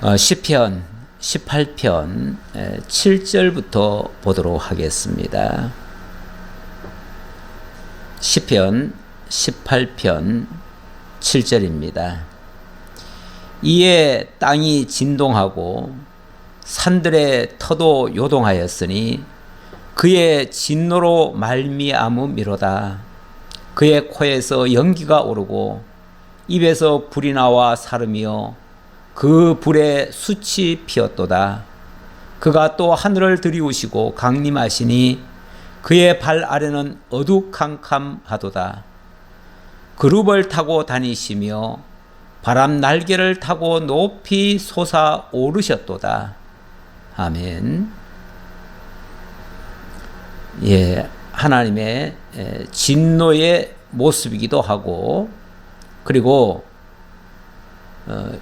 시편 18편 7절부터 보도록 하겠습니다. 시편 18편 7절입니다. 이에 땅이 진동하고 산들의 터도 요동하였으니 그의 진노로 말미암음이로다. 그의 코에서 연기가 오르고 입에서 불이 나와 사르며 그 불에 숯이 피었도다. 그가 또 하늘을 들이우시고 강림하시니 그의 발 아래는 어두캄캄하도다. 그룹을 타고 다니시며 바람 날개를 타고 높이 솟아오르셨도다. 아멘. 하나님의 진노의 모습이기도 하고, 그리고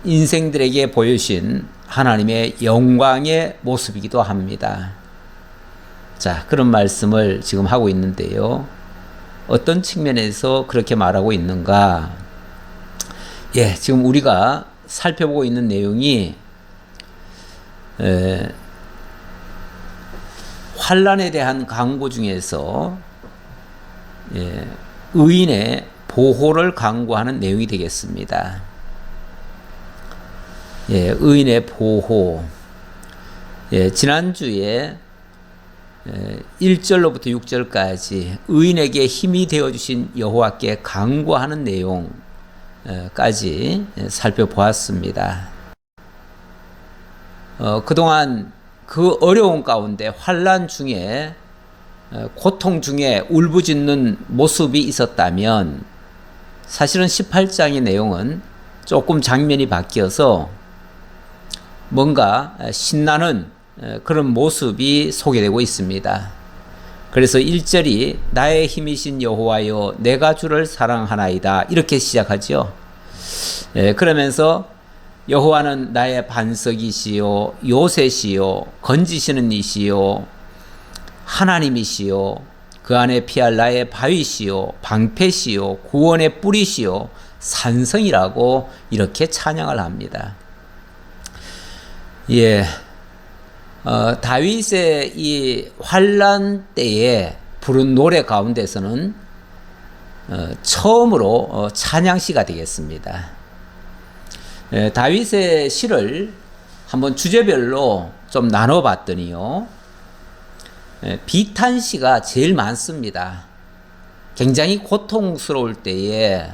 인생들에게 보여주신 하나님의 영광의 모습이기도 합니다. 자, 그런 말씀을 지금 하고 있는데요. 어떤 측면에서 그렇게 말하고 있는가? 지금 우리가 살펴보고 있는 내용이 환난에 대한 강구 중에서 의인의 보호를 강구하는 내용이 되겠습니다. 의인의 보호. 지난주에 1절로부터 6절까지 의인에게 힘이 되어주신 여호와께 강구하는 내용까지 살펴보았습니다. 그동안 그 어려운 가운데 환난 중에 고통 중에 울부짖는 모습이 있었다면, 사실은 18장의 내용은 조금 장면이 바뀌어서 뭔가 신나는 그런 모습이 소개되고 있습니다. 그래서 1절이 나의 힘이신 여호와여 내가 주를 사랑하나이다, 이렇게 시작하죠. 그러면서 여호와는 나의 반석이시요 요새시요 건지시는 이시요 하나님이시요 그 안에 피할 나의 바위시요 방패시요 구원의 뿌리시요 산성이라고 이렇게 찬양을 합니다. 다윗의 이 환난 때에 부른 노래 가운데서는 처음으로 찬양시가 되겠습니다. 다윗의 시를 한번 주제별로 좀 나눠봤더니요, 비탄시가 제일 많습니다. 굉장히 고통스러울 때에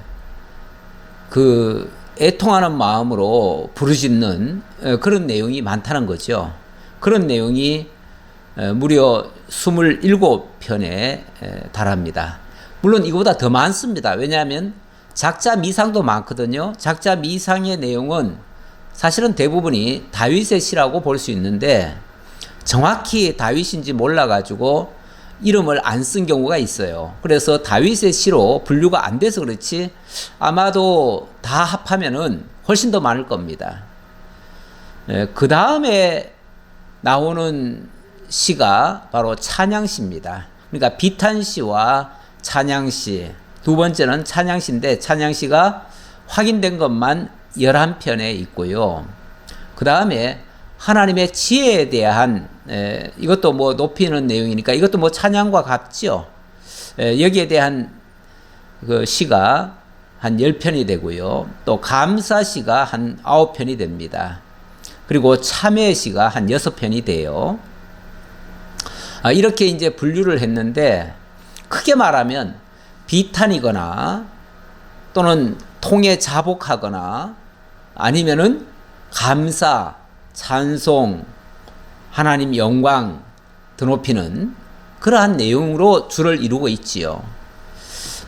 그 애통하는 마음으로 부르짖는 그런 내용이 많다는 거죠. 그런 내용이 무려 27편에 달합니다. 물론 이거보다 더 많습니다. 왜냐하면 작자 미상도 많거든요. 작자 미상의 내용은 사실은 대부분이 다윗의 시라고 볼 수 있는데, 정확히 다윗인지 몰라가지고 이름을 안 쓴 경우가 있어요. 그래서 다윗의 시로 분류가 안 돼서 그렇지 아마도 다 합하면은 훨씬 더 많을 겁니다. 그 다음에 나오는 시가 바로 찬양시입니다. 그러니까 비탄시와 찬양시, 두 번째는 찬양시인데 찬양시가 확인된 것만 11편에 있고요. 그 다음에 하나님의 지혜에 대한 이것도 뭐 높이는 내용이니까 이것도 뭐 찬양과 같죠. 여기에 대한 그 시가 한 10편이 되고요. 또 감사시가 한 9편이 됩니다. 그리고 참회시가 한 6편이 돼요. 이렇게 이제 분류를 했는데, 크게 말하면 비탄이거나 또는 통에 자복하거나 아니면은 감사, 찬송, 하나님 영광 드높이는 그러한 내용으로 주를 이루고 있지요.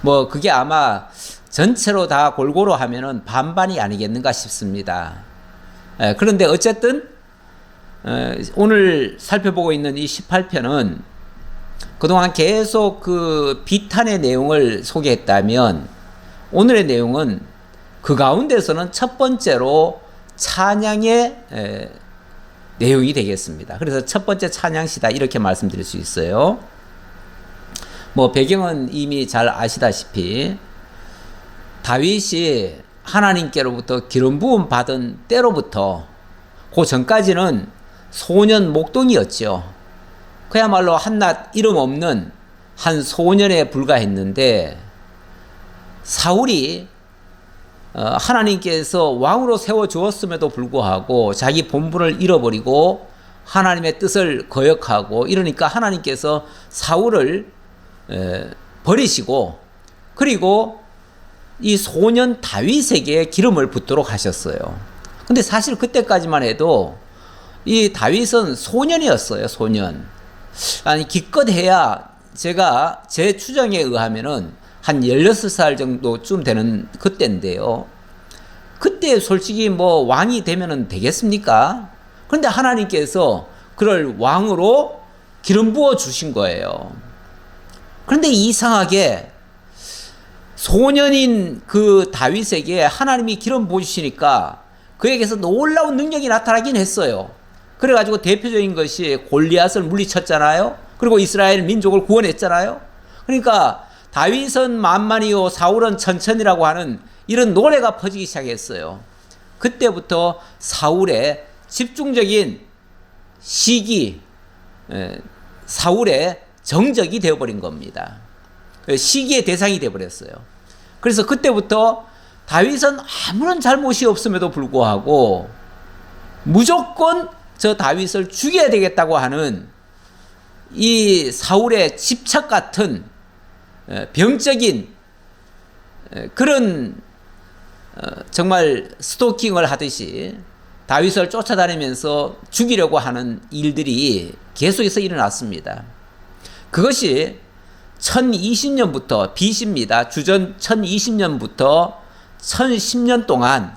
뭐 그게 아마 전체로 다 골고루 하면은 반반이 아니겠는가 싶습니다. 그런데 어쨌든 오늘 살펴보고 있는 이 18편은 그동안 계속 그 비탄의 내용을 소개했다면, 오늘의 내용은 그 가운데서는 첫 번째로 찬양의 내용이 되겠습니다. 그래서 첫 번째 찬양시다, 이렇게 말씀드릴 수 있어요. 뭐 배경은 이미 잘 아시다시피 다윗이 하나님께로부터 기름 부음 받은 때로부터 그 전까지는 소년 목동이었죠. 그야말로 한낱 이름 없는 한 소년에 불과했는데 사울이 하나님께서 왕으로 세워주었음에도 불구하고 자기 본분을 잃어버리고 하나님의 뜻을 거역하고 이러니까 하나님께서 사울을 버리시고 그리고 이 소년 다윗에게 기름을 붓도록 하셨어요. 근데 사실 그때까지만 해도 이 다윗은 소년이었어요. 소년. 아니 기껏해야 제가 제 추정에 의하면은 한 16살 정도쯤 되는 그때인데요. 그때 솔직히 뭐 왕이 되면은 되겠습니까? 그런데 하나님께서 그를 왕으로 기름 부어 주신 거예요. 그런데 이상하게 소년인 그 다윗에게 하나님이 기름 부으시니까 그에게서 놀라운 능력이 나타나긴 했어요. 그래가지고 대표적인 것이 골리앗을 물리쳤잖아요. 그리고 이스라엘 민족을 구원했잖아요. 그러니까 다윗은 만만이요 사울은 천천이라고 하는 이런 노래가 퍼지기 시작했어요. 그때부터 사울의 집중적인 시기, 사울의 정적이 되어버린 겁니다. 시기의 대상이 되어버렸어요. 그래서 그때부터 다윗은 아무런 잘못이 없음에도 불구하고 무조건 저 다윗을 죽여야 되겠다고 하는 이 사울의 집착 같은 병적인 그런 정말 스토킹을 하듯이 다윗을 쫓아다니면서 죽이려고 하는 일들이 계속해서 일어났습니다. 그것이 1020년부터 BC입니다. 주전 1020년부터 1010년 동안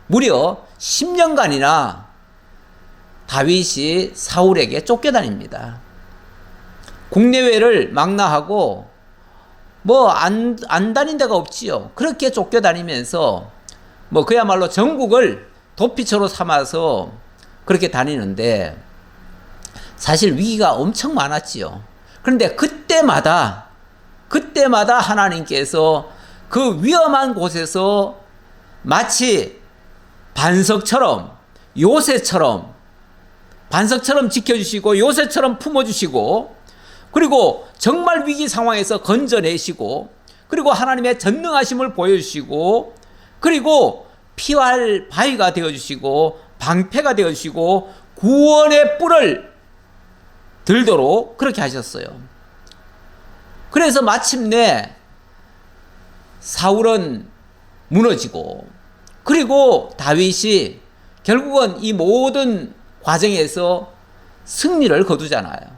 무려 10년간이나 다윗이 사울에게 쫓겨다닙니다. 국내외를 망라하고 뭐 안 다닌 데가 없지요. 그렇게 쫓겨다니면서 뭐 그야말로 전국을 도피처로 삼아서 그렇게 다니는데 사실 위기가 엄청 많았지요. 그런데 그때마다 하나님께서 그 위험한 곳에서 마치 반석처럼 요새처럼 반석처럼 지켜주시고 요새처럼 품어주시고 그리고 정말 위기 상황에서 건져내시고 그리고 하나님의 전능하심을 보여주시고 그리고 피할 바위가 되어주시고 방패가 되어주시고 구원의 뿔을 들도록 그렇게 하셨어요. 그래서 마침내 사울은 무너지고 그리고 다윗이 결국은 이 모든 과정에서 승리를 거두잖아요.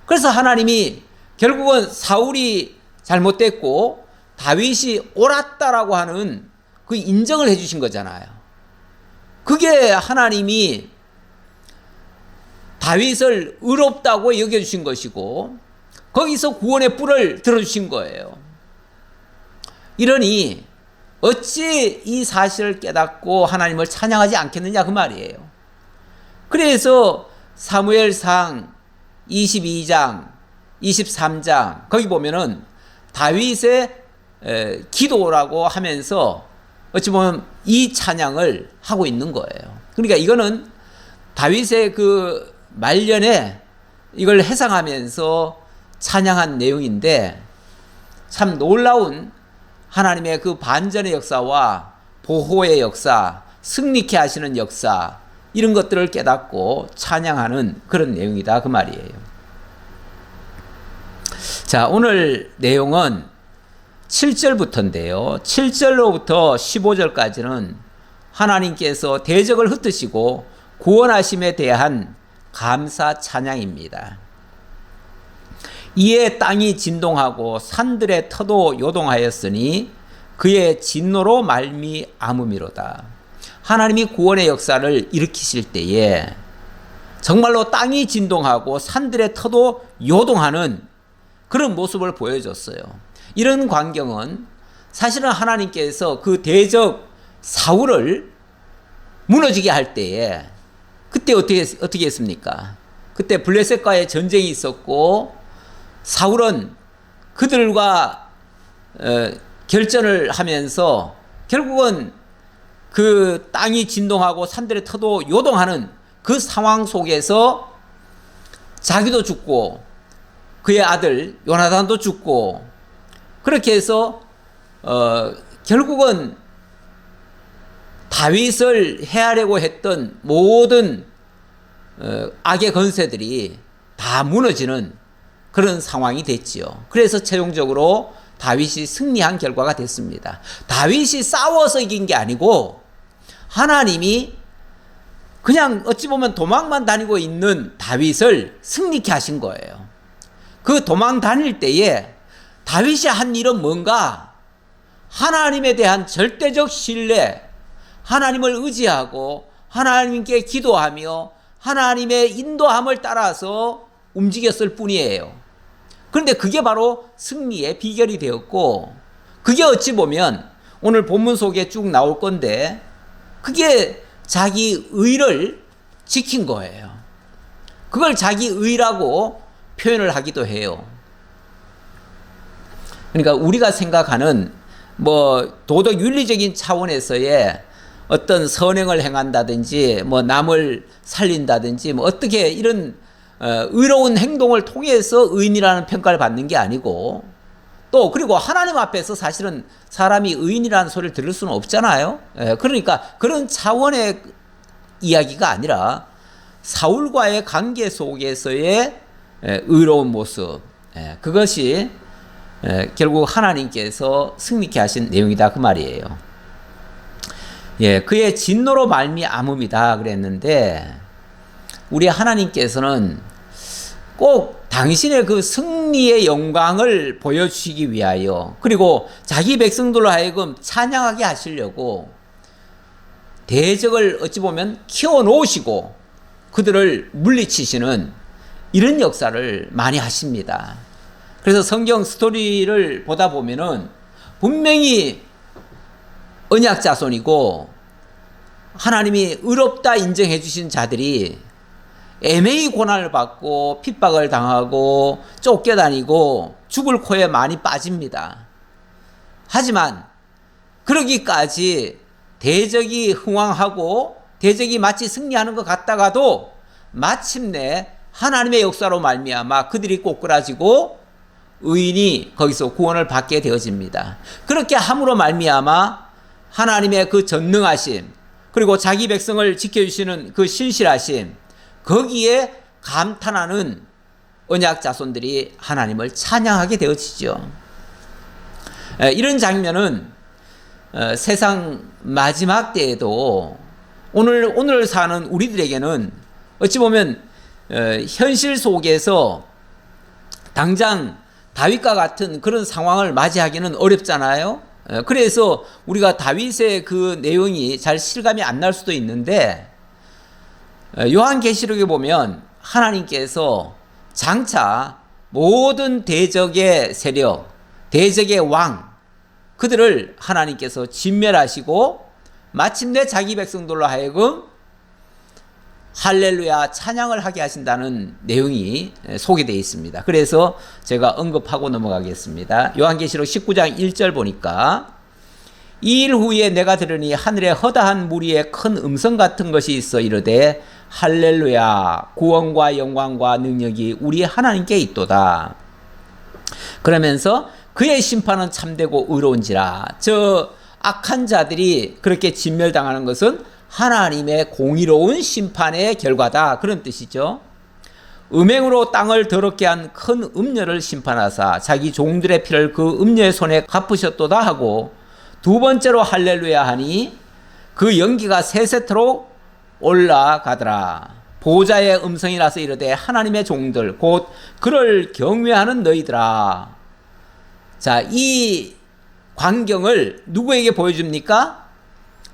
그래서 하나님이 결국은 사울이 잘못됐고 다윗이 옳았다라고 하는 그 인정을 해주신 거잖아요. 그게 하나님이 다윗을 의롭다고 여겨주신 것이고 거기서 구원의 뿔을 들어주신 거예요. 이러니 어찌 이 사실을 깨닫고 하나님을 찬양하지 않겠느냐 그 말이에요. 그래서 사무엘상 22장, 23장 거기 보면은 다윗의 기도라고 하면서 어찌 보면 이 찬양을 하고 있는 거예요. 그러니까 이거는 다윗의 그 말년에 이걸 해상하면서 찬양한 내용인데 참 놀라운 하나님의 그 반전의 역사와 보호의 역사, 승리케 하시는 역사 이런 것들을 깨닫고 찬양하는 그런 내용이다 그 말이에요. 자, 오늘 내용은 7절부터인데요. 7절로부터 15절까지는 하나님께서 대적을 흩으시고 구원하심에 대한 감사 찬양입니다. 이에 땅이 진동하고 산들의 터도 요동하였으니 그의 진노로 말미암음이로다. 하나님이 구원의 역사를 일으키실 때에 정말로 땅이 진동하고 산들의 터도 요동하는 그런 모습을 보여줬어요. 이런 광경은 사실은 하나님께서 그 대적 사울을 무너지게 할 때에 그때 어떻게 했습니까? 그때 블레셋과의 전쟁이 있었고 사울은 그들과 결전을 하면서 결국은 그 땅이 진동하고 산들의 터도 요동하는 그 상황 속에서 자기도 죽고 그의 아들 요나단도 죽고 그렇게 해서 결국은 다윗을 해하려고 했던 모든 악의 건세들이 다 무너지는 그런 상황이 됐지요. 그래서 최종적으로 다윗이 승리한 결과가 됐습니다. 다윗이 싸워서 이긴 게 아니고 하나님이 그냥 어찌 보면 도망만 다니고 있는 다윗을 승리케 하신 거예요. 그 도망 다닐 때에 다윗이 한 일은 뭔가? 하나님에 대한 절대적 신뢰, 하나님을 의지하고 하나님께 기도하며 하나님의 인도함을 따라서 움직였을 뿐이에요. 그런데 그게 바로 승리의 비결이 되었고, 그게 어찌 보면 오늘 본문 속에 쭉 나올 건데 그게 자기 의를 지킨 거예요. 그걸 자기 의라고 표현을 하기도 해요. 그러니까 우리가 생각하는 뭐 도덕 윤리적인 차원에서의 어떤 선행을 행한다든지 뭐 남을 살린다든지 뭐 어떻게 이런 의로운 행동을 통해서 의인이라는 평가를 받는 게 아니고, 또 그리고 하나님 앞에서 사실은 사람이 의인이라는 소리를 들을 수는 없잖아요. 그러니까 그런 차원의 이야기가 아니라 사울과의 관계 속에서의 의로운 모습, 그것이 결국 하나님께서 승리케 하신 내용이다 그 말이에요. 그의 진노로 말미암음이다 그랬는데, 우리 하나님께서는 꼭 당신의 그 승리의 영광을 보여주시기 위하여, 그리고 자기 백성들로 하여금 찬양하게 하시려고 대적을 어찌 보면 키워놓으시고 그들을 물리치시는 이런 역사를 많이 하십니다. 그래서 성경 스토리를 보다 보면은 분명히 언약 자손이고 하나님이 의롭다 인정해 주신 자들이 애매히 고난을 받고 핍박을 당하고 쫓겨다니고 죽을 코에 많이 빠집니다. 하지만 그러기까지 대적이 흥왕하고 대적이 마치 승리하는 것 같다가도 마침내 하나님의 역사로 말미암아 그들이 꼬꾸라지고 의인이 거기서 구원을 받게 되어집니다. 그렇게 함으로 말미암아 하나님의 그 전능하심, 그리고 자기 백성을 지켜주시는 그 신실하심, 거기에 감탄하는 언약 자손들이 하나님을 찬양하게 되어지죠. 이런 장면은 세상 마지막 때에도 오늘 사는 우리들에게는 어찌 보면 현실 속에서 당장 다윗과 같은 그런 상황을 맞이하기는 어렵잖아요. 그래서 우리가 다윗의 그 내용이 잘 실감이 안 날 수도 있는데, 요한계시록에 보면 하나님께서 장차 모든 대적의 세력, 대적의 왕, 그들을 하나님께서 진멸하시고 마침내 자기 백성들로 하여금 할렐루야 찬양을 하게 하신다는 내용이 소개되어 있습니다. 그래서 제가 언급하고 넘어가겠습니다. 요한계시록 19장 1절 보니까, 이 일 후에 내가 들으니 하늘에 허다한 무리의 큰 음성 같은 것이 있어 이르되 할렐루야 구원과 영광과 능력이 우리 하나님께 있도다. 그러면서 그의 심판은 참되고 의로운지라. 저 악한 자들이 그렇게 진멸당하는 것은 하나님의 공의로운 심판의 결과다, 그런 뜻이죠. 음행으로 땅을 더럽게 한 큰 음녀를 심판하사 자기 종들의 피를 그 음녀의 손에 갚으셨도다 하고, 두 번째로 할렐루야 하니 그 연기가 세세토록 올라가더라. 보호자의 음성이 나서 이르되 하나님의 종들 곧 그를 경외하는 너희들아. 자, 이 광경을 누구에게 보여줍니까?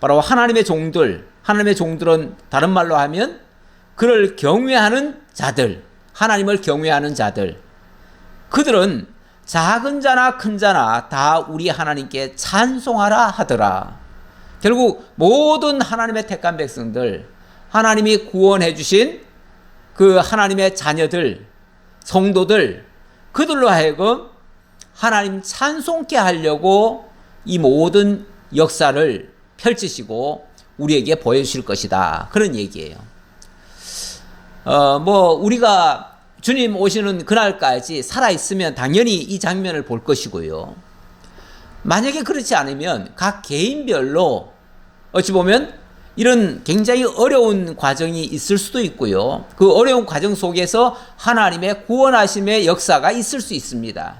바로 하나님의 종들. 하나님의 종들은 다른 말로 하면 그를 경외하는 자들, 하나님을 경외하는 자들. 그들은 작은 자나 큰 자나 다 우리 하나님께 찬송하라 하더라. 결국 모든 하나님의 택한 백성들, 하나님이 구원해 주신 그 하나님의 자녀들, 성도들, 그들로 하여금 하나님 찬송케 하려고 이 모든 역사를 펼치시고 우리에게 보여주실 것이다. 그런 얘기예요. 우리가 주님 오시는 그날까지 살아있으면 당연히 이 장면을 볼 것이고요. 만약에 그렇지 않으면 각 개인별로 어찌 보면 이런 굉장히 어려운 과정이 있을 수도 있고요. 그 어려운 과정 속에서 하나님의 구원하심의 역사가 있을 수 있습니다.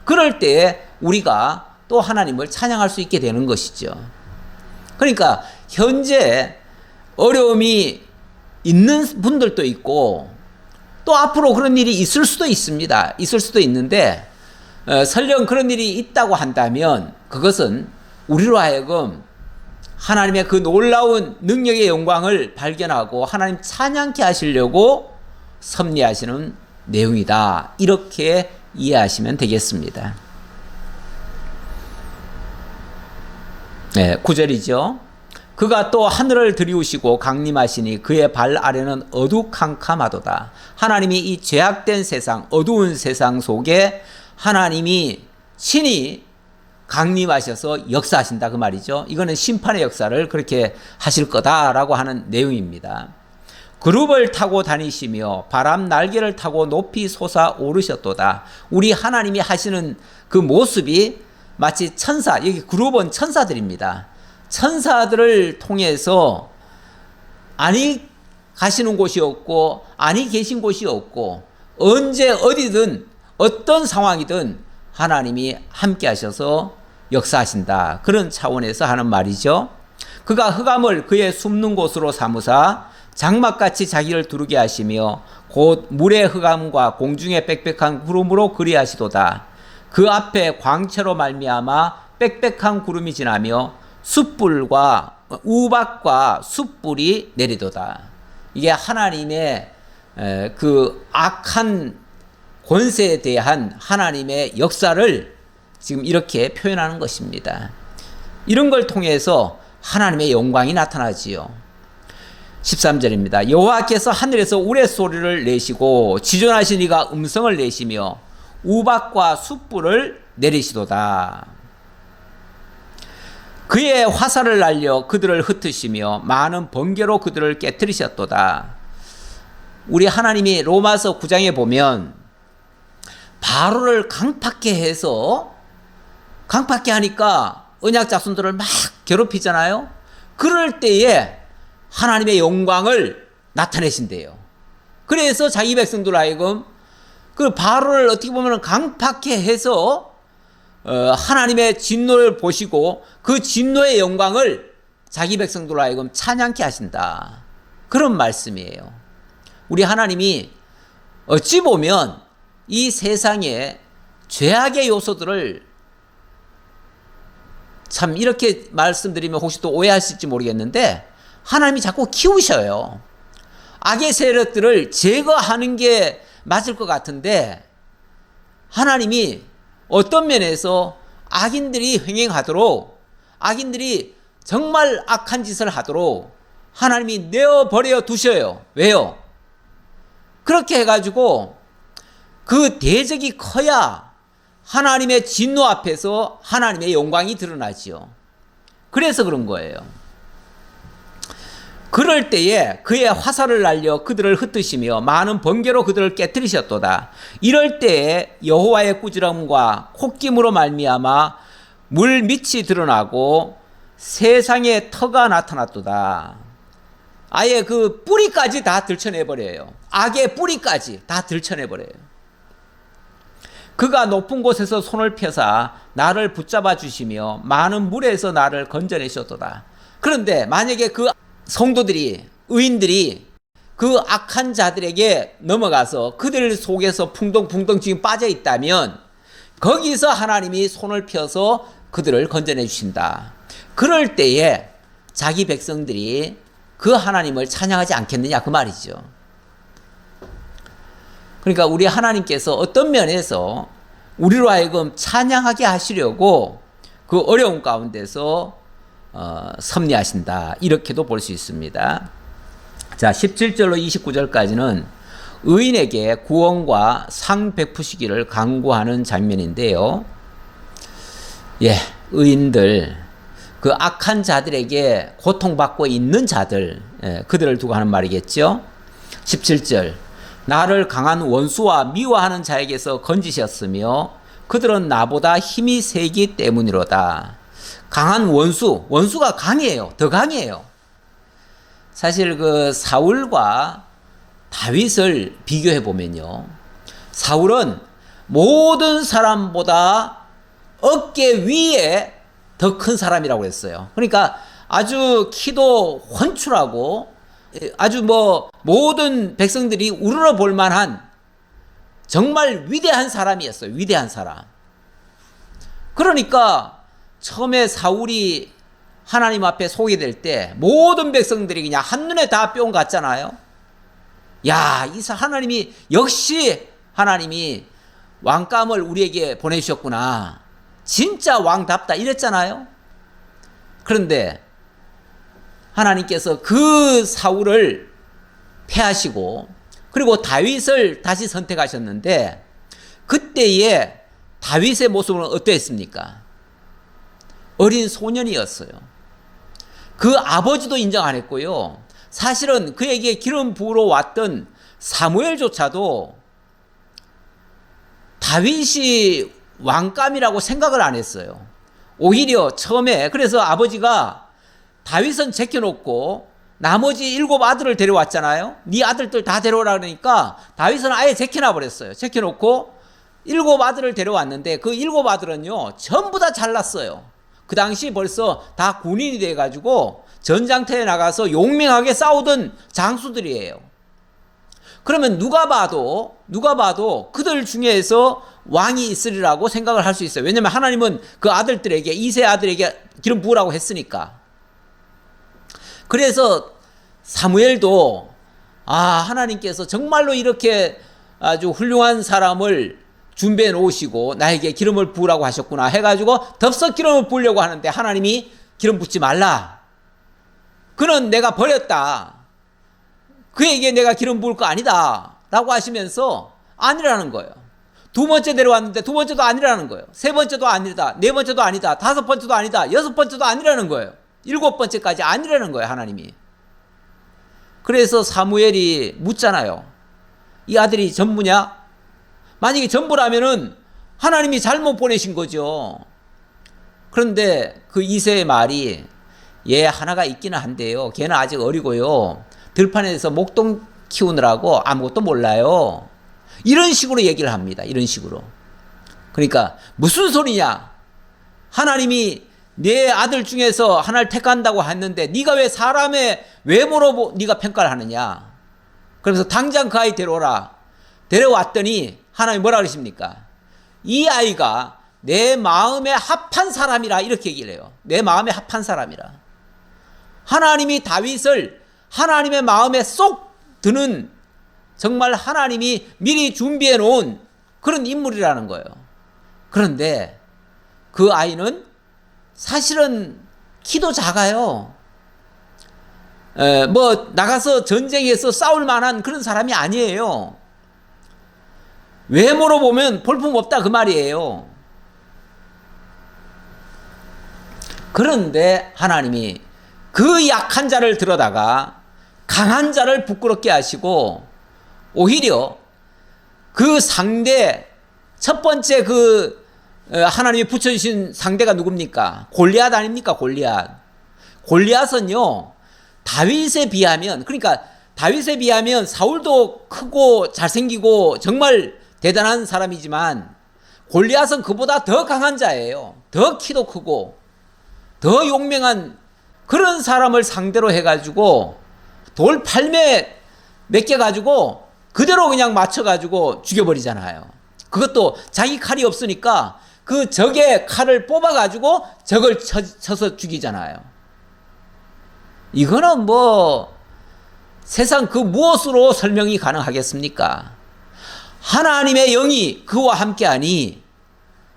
그럴 때에 우리가 또 하나님을 찬양할 수 있게 되는 것이죠. 그러니까 현재 어려움이 있는 분들도 있고 또 앞으로 그런 일이 있을 수도 있습니다. 있을 수도 있는데 설령 그런 일이 있다고 한다면 그것은 우리로 하여금 하나님의 그 놀라운 능력의 영광을 발견하고 하나님 찬양케 하시려고 섭리하시는 내용이다. 이렇게 이해하시면 되겠습니다. 네, 9절이죠. 그가 또 하늘을 들이우시고 강림하시니 그의 발 아래는 어두캄캄하도다. 하나님이 이 죄악된 세상, 어두운 세상 속에 하나님이 친히 강림하셔서 역사하신다 그 말이죠. 이거는 심판의 역사를 그렇게 하실 거다라고 하는 내용입니다. 그룹을 타고 다니시며 바람 날개를 타고 높이 솟아오르셨도다. 우리 하나님이 하시는 그 모습이 마치 천사, 여기 그룹은 천사들입니다. 천사들을 통해서 아니 가시는 곳이 없고 아니 계신 곳이 없고 언제 어디든 어떤 상황이든 하나님이 함께 하셔서 역사하신다. 그런 차원에서 하는 말이죠. 그가 흑암을 그의 숨는 곳으로 삼으사 장막같이 자기를 두르게 하시며 곧 물의 흑암과 공중의 빽빽한 구름으로 그리하시도다. 그 앞에 광채로 말미암아 빽빽한 구름이 지나며 숯불과 우박과 숯불이 내리도다. 이게 하나님의 그 악한 권세에 대한 하나님의 역사를 지금 이렇게 표현하는 것입니다. 이런 걸 통해서 하나님의 영광이 나타나지요. 13절입니다. 여호와께서 하늘에서 우레소리를 내시고 지존하신 이가 음성을 내시며 우박과 숯불을 내리시도다. 그의 화살을 날려 그들을 흩으시며 많은 번개로 그들을 깨뜨리셨도다. 우리 하나님이 로마서 9장에 보면 바로를 강팍게 해서 강팍게 하니까 언약 자손들을 막 괴롭히잖아요. 그럴 때에 하나님의 영광을 나타내신대요. 그래서 자기 백성들 하여금 그 바로를 어떻게 보면 강팍게 해서 하나님의 진노를 보시고 그 진노의 영광을 자기 백성들로 하여금 찬양케 하신다. 그런 말씀이에요. 우리 하나님이 어찌 보면 이 세상에 죄악의 요소들을 참 이렇게 말씀드리면 혹시 또 오해하실지 모르겠는데 하나님이 자꾸 키우셔요. 악의 세력들을 제거하는 게 맞을 것 같은데 하나님이 어떤 면에서 악인들이 횡행하도록 악인들이 정말 악한 짓을 하도록 하나님이 내어버려 두셔요. 왜요? 그렇게 해가지고 그 대적이 커야 하나님의 진노 앞에서 하나님의 영광이 드러나지요. 그래서 그런 거예요. 그럴 때에 그의 화살을 날려 그들을 흩으시며 많은 번개로 그들을 깨뜨리셨도다. 이럴 때에 여호와의 꾸지람과 콧김으로 말미암아 물 밑이 드러나고 세상에 터가 나타났도다. 아예 그 뿌리까지 다 들춰내버려요. 악의 뿌리까지 다 들춰내버려요. 그가 높은 곳에서 손을 펴사 나를 붙잡아 주시며 많은 물에서 나를 건져내셨도다. 그런데 만약에 그 성도들이 의인들이 그 악한 자들에게 넘어가서 그들 속에서 풍덩풍덩 지금 빠져 있다면 거기서 하나님이 손을 펴서 그들을 건져내 주신다. 그럴 때에 자기 백성들이 그 하나님을 찬양하지 않겠느냐 그 말이죠. 그러니까 우리 하나님께서 어떤 면에서 우리로 하여금 찬양하게 하시려고 그 어려운 가운데서 섭리하신다. 이렇게도 볼 수 있습니다. 자, 17절로 29절까지는 의인에게 구원과 상 베푸시기를 강구하는 장면인데요. 예, 의인들 그 악한 자들에게 고통받고 있는 자들, 그들을 두고 하는 말이겠죠. 17절 나를 강한 원수와 미워하는 자에게서 건지셨으며 그들은 나보다 힘이 세기 때문이로다. 강한 원수가 강해요. 더 강해요. 사실 그 사울과 다윗을 비교해 보면요, 사울은 모든 사람보다 어깨 위에 더 큰 사람이라고 했어요. 그러니까 아주 키도 훤출하고 아주 모든 백성들이 우러러 볼 만한 정말 위대한 사람이었어요. 위대한 사람. 그러니까 처음에 사울이 하나님 앞에 소개될 때 모든 백성들이 그냥 한눈에 다 뿅 갔잖아요. 야, 이 하나님이 역시 하나님이 왕감을 우리에게 보내주셨구나. 진짜 왕답다 이랬잖아요. 그런데 하나님께서 그 사울을 패하시고 그리고 다윗을 다시 선택하셨는데 그때의 다윗의 모습은 어땠습니까? 어린 소년이었어요. 그 아버지도 인정 안 했고요. 사실은 그에게 기름 부으러 왔던 사무엘조차도 다윗이 왕감이라고 생각을 안 했어요. 오히려 처음에 그래서 아버지가 다윗은 제껴놓고 나머지 7 아들을 데려왔잖아요. 네 아들들 다 데려오라 그러니까 다윗은 아예 제껴놔 버렸어요. 제껴놓고 7 아들을 데려왔는데 그 7 아들은요 전부 다 잘났어요. 그 당시 벌써 다 군인이 돼가지고 전장터에 나가서 용맹하게 싸우던 장수들이에요. 그러면 누가 봐도 그들 중에서 왕이 있으리라고 생각을 할 수 있어요. 왜냐하면 하나님은 그 아들들에게 이세 아들에게 기름 부으라고 했으니까. 그래서 사무엘도 하나님께서 정말로 이렇게 아주 훌륭한 사람을 준비해 놓으시고 나에게 기름을 부으라고 하셨구나 해가지고 덥석 기름을 부으려고 하는데 하나님이 기름 붓지 말라. 그는 내가 버렸다. 그에게 내가 기름 부을 거 아니다 라고 하시면서 아니라는 거예요. 2번째 데려왔는데 2번째도 아니라는 거예요. 3번째도 아니다. 4번째도 아니다. 5번째도 아니다. 6번째도 아니라는 거예요. 7번째까지 아니라는 거예요. 하나님이. 그래서 사무엘이 묻잖아요. 이 아들이 전부냐? 만약에 전부라면은 하나님이 잘못 보내신 거죠. 그런데 그 이세의 말이 얘 하나가 있기는 한데요. 걔는 아직 어리고요. 들판에서 목동 키우느라고 아무것도 몰라요. 이런 식으로 얘기를 합니다. 이런 식으로. 그러니까 무슨 소리냐? 하나님이 내 아들 중에서 하나를 택한다고 했는데 네가 왜 사람의 외모로 네가 평가를 하느냐? 그래서 당장 그 아이 데려오라. 데려왔더니 하나님이 뭐라 그러십니까? 이 아이가 내 마음에 합한 사람이라 이렇게 얘기를 해요. 내 마음에 합한 사람이라. 하나님이 다윗을 하나님의 마음에 쏙 드는 정말 하나님이 미리 준비해 놓은 그런 인물이라는 거예요. 그런데 그 아이는 사실은 키도 작아요. 나가서 전쟁에서 싸울 만한 그런 사람이 아니에요. 외모로 보면 볼품없다 그 말이에요. 그런데 하나님이 그 약한 자를 들어다가 강한 자를 부끄럽게 하시고 오히려 그 상대 첫 번째 하나님이 붙여주신 상대가 누굽니까? 골리앗 아닙니까? 골리앗은요 다윗에 비하면, 그러니까 다윗에 비하면 사울도 크고 잘생기고 정말 대단한 사람이지만 골리앗은 그보다 더 강한 자예요. 더 키도 크고 더 용맹한 그런 사람을 상대로 해가지고 돌 팔매 몇 개 가지고 그대로 그냥 맞춰가지고 죽여버리잖아요. 그것도 자기 칼이 없으니까 그 적의 칼을 뽑아가지고 적을 쳐서 죽이잖아요. 이거는 세상 그 무엇으로 설명이 가능하겠습니까? 하나님의 영이 그와 함께하니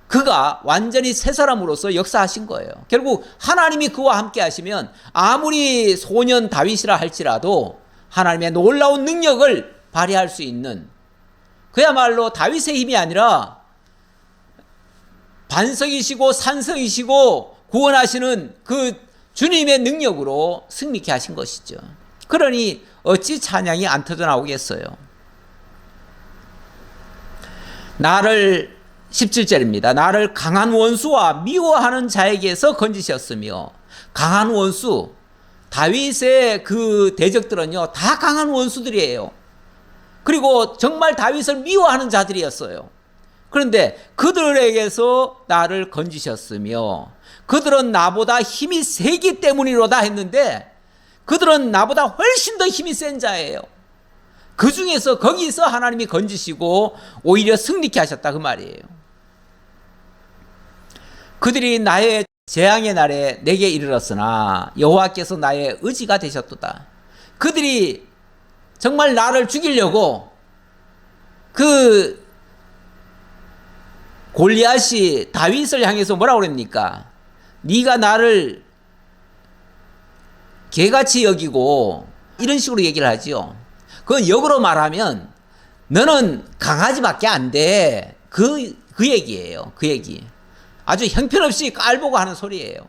그가 완전히 새 사람으로서 역사하신 거예요. 결국 하나님이 그와 함께 하시면 아무리 소년 다윗이라 할지라도 하나님의 놀라운 능력을 발휘할 수 있는, 그야말로 다윗의 힘이 아니라 반석이시고 산성이시고 구원하시는 그 주님의 능력으로 승리케 하신 것이죠. 그러니 어찌 찬양이 안 터져 나오겠어요. 나를 17절입니다. 나를 강한 원수와 미워하는 자에게서 건지셨으며, 강한 원수, 다윗의 그 대적들은요 다 강한 원수들이에요. 그리고 정말 다윗을 미워하는 자들이었어요. 그런데 그들에게서 나를 건지셨으며, 그들은 나보다 힘이 세기 때문이로다 했는데 그들은 나보다 훨씬 더 힘이 센 자예요. 그 중에서 거기서 하나님이 건지시고 오히려 승리케 하셨다 그 말이에요. 그들이 나의 재앙의 날에 내게 이르렀으나 여호와께서 나의 의지가 되셨도다. 그들이 정말 나를 죽이려고, 그 골리앗이 다윗을 향해서 뭐라고 그럽니까? 네가 나를 개같이 여기고, 이런 식으로 얘기를 하지요. 그건 역으로 말하면 너는 강아지밖에 안 돼. 그 얘기예요. 그 얘기. 아주 형편없이 깔보고 하는 소리예요.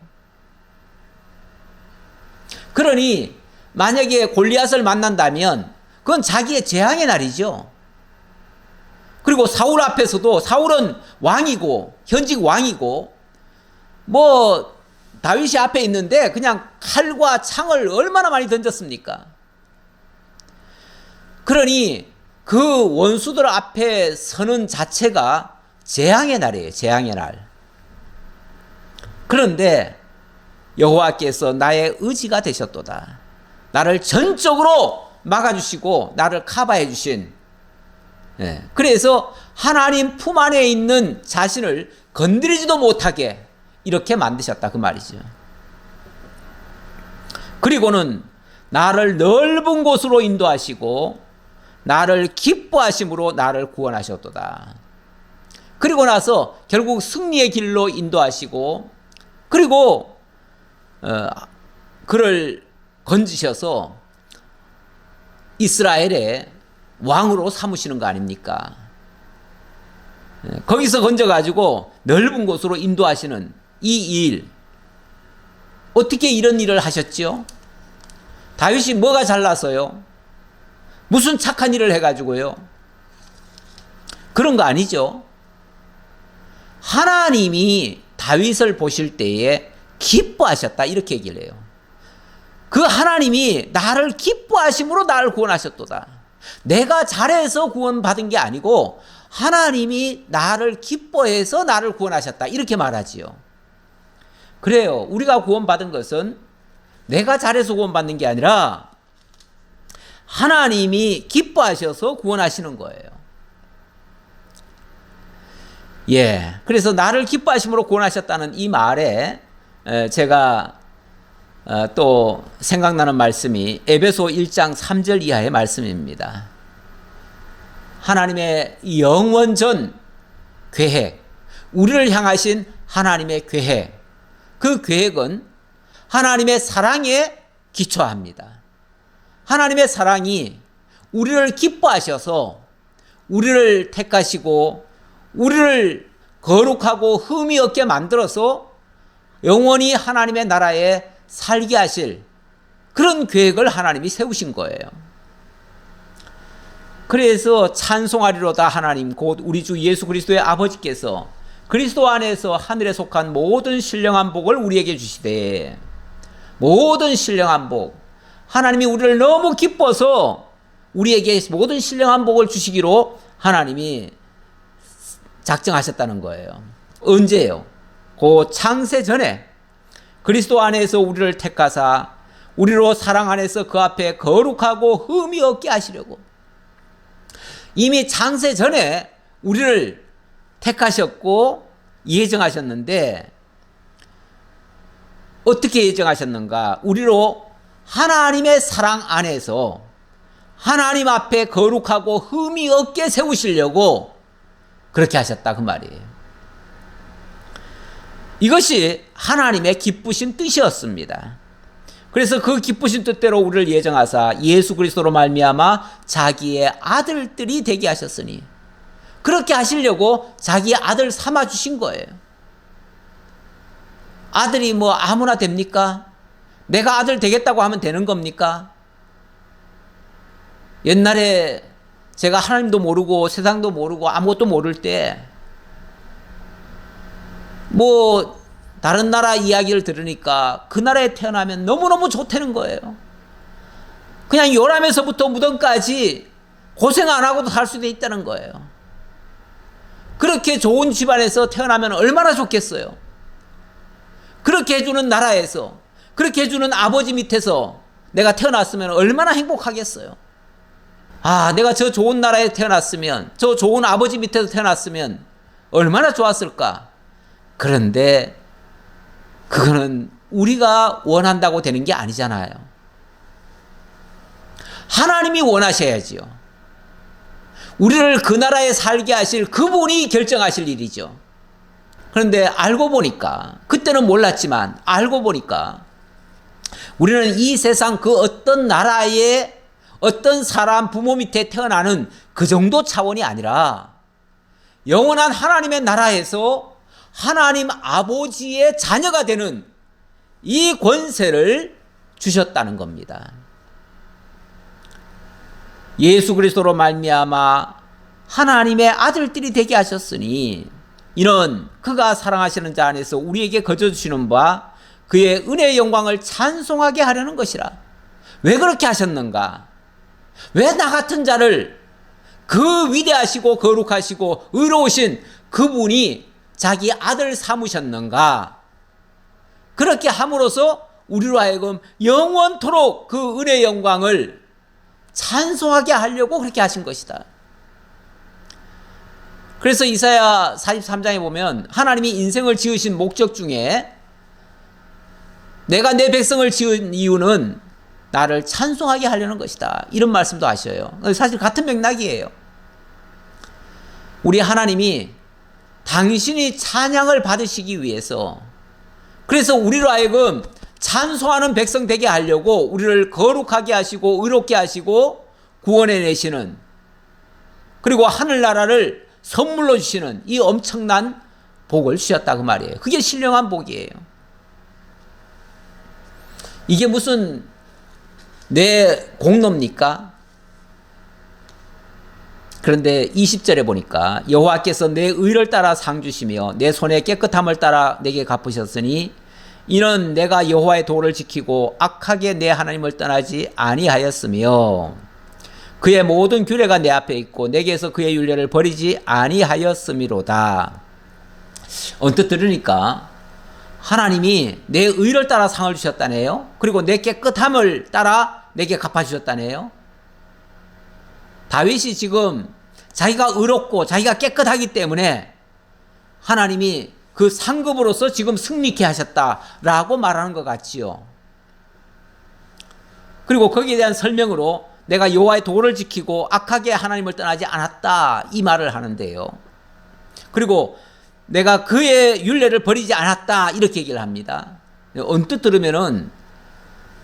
그러니 만약에 골리앗을 만난다면 그건 자기의 재앙의 날이죠. 그리고 사울 앞에서도, 사울은 왕이고 현직 왕이고 뭐 다윗이 앞에 있는데 그냥 칼과 창을 얼마나 많이 던졌습니까? 그러니 그 원수들 앞에 서는 자체가 재앙의 날이에요. 재앙의 날. 그런데 여호와께서 나의 의지가 되셨도다. 나를 전적으로 막아주시고 나를 커버해 주신, 그래서 하나님 품 안에 있는 자신을 건드리지도 못하게 이렇게 만드셨다 그 말이죠. 그리고는 나를 넓은 곳으로 인도하시고 나를 기뻐하심으로 나를 구원하셨도다. 그리고 나서 결국 승리의 길로 인도하시고, 그리고 그를 건지셔서 이스라엘의 왕으로 삼으시는 거 아닙니까? 거기서 건져가지고 넓은 곳으로 인도하시는 이 일, 어떻게 이런 일을 하셨죠? 다윗이 뭐가 잘나서요? 무슨 착한 일을 해가지고요? 그런 거 아니죠. 하나님이 다윗을 보실 때에 기뻐하셨다 이렇게 얘기를 해요. 그 하나님이 나를 기뻐하심으로 나를 구원하셨도다. 내가 잘해서 구원받은 게 아니고 하나님이 나를 기뻐해서 나를 구원하셨다 이렇게 말하지요. 그래요. 우리가 구원받은 것은 내가 잘해서 구원받는 게 아니라 하나님이 기뻐하셔서 구원하시는 거예요. 그래서 나를 기뻐하심으로 구원하셨다는 이 말에 제가 또 생각나는 말씀이 에베소 1장 3절 이하의 말씀입니다. 하나님의 영원전 계획, 우리를 향하신 하나님의 계획, 그 계획은 하나님의 사랑에 기초합니다. 하나님의 사랑이 우리를 기뻐하셔서 우리를 택하시고 우리를 거룩하고 흠이 없게 만들어서 영원히 하나님의 나라에 살게 하실 그런 계획을 하나님이 세우신 거예요. 그래서 찬송하리로다 하나님 곧 우리 주 예수 그리스도의 아버지께서 그리스도 안에서 하늘에 속한 모든 신령한 복을 우리에게 주시되, 모든 신령한 복, 하나님이 우리를 너무 기뻐서 우리에게 모든 신령한 복을 주시기로 하나님이 작정하셨다는 거예요. 언제예요? 그 창세 전에 그리스도 안에서 우리를 택하사 우리로 사랑 안에서 그 앞에 거룩하고 흠이 없게 하시려고 이미 창세 전에 우리를 택하셨고 예정하셨는데, 어떻게 예정하셨는가? 우리로 하나님의 사랑 안에서 하나님 앞에 거룩하고 흠이 없게 세우시려고 그렇게 하셨다 그 말이에요. 이것이 하나님의 기쁘신 뜻이었습니다. 그래서 그 기쁘신 뜻대로 우리를 예정하사 예수 그리스도로 말미암아 자기의 아들들이 되게 하셨으니, 그렇게 하시려고 자기의 아들 삼아 주신 거예요. 아들이 뭐 아무나 됩니까? 내가 아들 되겠다고 하면 되는 겁니까? 옛날에 제가 하나님도 모르고 세상도 모르고 아무것도 모를 때 뭐 다른 나라 이야기를 들으니까 그 나라에 태어나면 너무너무 좋다는 거예요. 그냥 요람에서부터 무덤까지 고생 안 하고도 살 수도 있다는 거예요. 그렇게 좋은 집안에서 태어나면 얼마나 좋겠어요. 그렇게 해주는 나라에서, 그렇게 해주는 아버지 밑에서 내가 태어났으면 얼마나 행복하겠어요. 아, 내가 저 좋은 나라에 태어났으면, 저 좋은 아버지 밑에서 태어났으면 얼마나 좋았을까. 그런데 그거는 우리가 원한다고 되는 게 아니잖아요. 하나님이 원하셔야지요. 우리를 그 나라에 살게 하실 그분이 결정하실 일이죠. 그런데 알고 보니까, 그때는 몰랐지만 알고 보니까 우리는 이 세상 그 어떤 나라의 어떤 사람 부모 밑에 태어나는 그 정도 차원이 아니라 영원한 하나님의 나라에서 하나님 아버지의 자녀가 되는 이 권세를 주셨다는 겁니다. 예수 그리스도로 말미암아 하나님의 아들들이 되게 하셨으니 이는 그가 사랑하시는 자 안에서 우리에게 거저 주시는 바 그의 은혜의 영광을 찬송하게 하려는 것이라. 왜 그렇게 하셨는가? 왜 나 같은 자를 그 위대하시고 거룩하시고 의로우신 그분이 자기 아들 삼으셨는가? 그렇게 함으로써 우리로 하여금 영원토록 그 은혜의 영광을 찬송하게 하려고 그렇게 하신 것이다. 그래서 이사야 43장에 보면 하나님이 인생을 지으신 목적 중에 내가 내 백성을 지은 이유는 나를 찬송하게 하려는 것이다. 이런 말씀도 하셔요. 사실 같은 맥락이에요. 우리 하나님이 당신이 찬양을 받으시기 위해서, 그래서 우리로 하여금 찬송하는 백성 되게 하려고 우리를 거룩하게 하시고 의롭게 하시고 구원해 내시는, 그리고 하늘나라를 선물로 주시는 이 엄청난 복을 주셨다 그 말이에요. 그게 신령한 복이에요. 이게 무슨 내 공로입니까? 그런데 20절에 보니까 여호와께서 내 의를 따라 상 주시며 내 손의 깨끗함을 따라 내게 갚으셨으니 이는 내가 여호와의 도를 지키고 악하게 내 하나님을 떠나지 아니하였으며 그의 모든 규례가 내 앞에 있고 내게서 그의 율례를 버리지 아니하였음이로다. 언뜻 들으니까 하나님이 내 의를 따라 상을 주셨다네요. 그리고 내 깨끗함을 따라 내게 갚아주셨다네요. 다윗이 지금 자기가 의롭고 자기가 깨끗하기 때문에 하나님이 그 상급으로서 지금 승리케 하셨다라고 말하는 것 같지요. 그리고 거기에 대한 설명으로 내가 여호와의 도를 지키고 악하게 하나님을 떠나지 않았다 이 말을 하는데요. 그리고 내가 그의 율례를 버리지 않았다 이렇게 얘기를 합니다. 언뜻 들으면은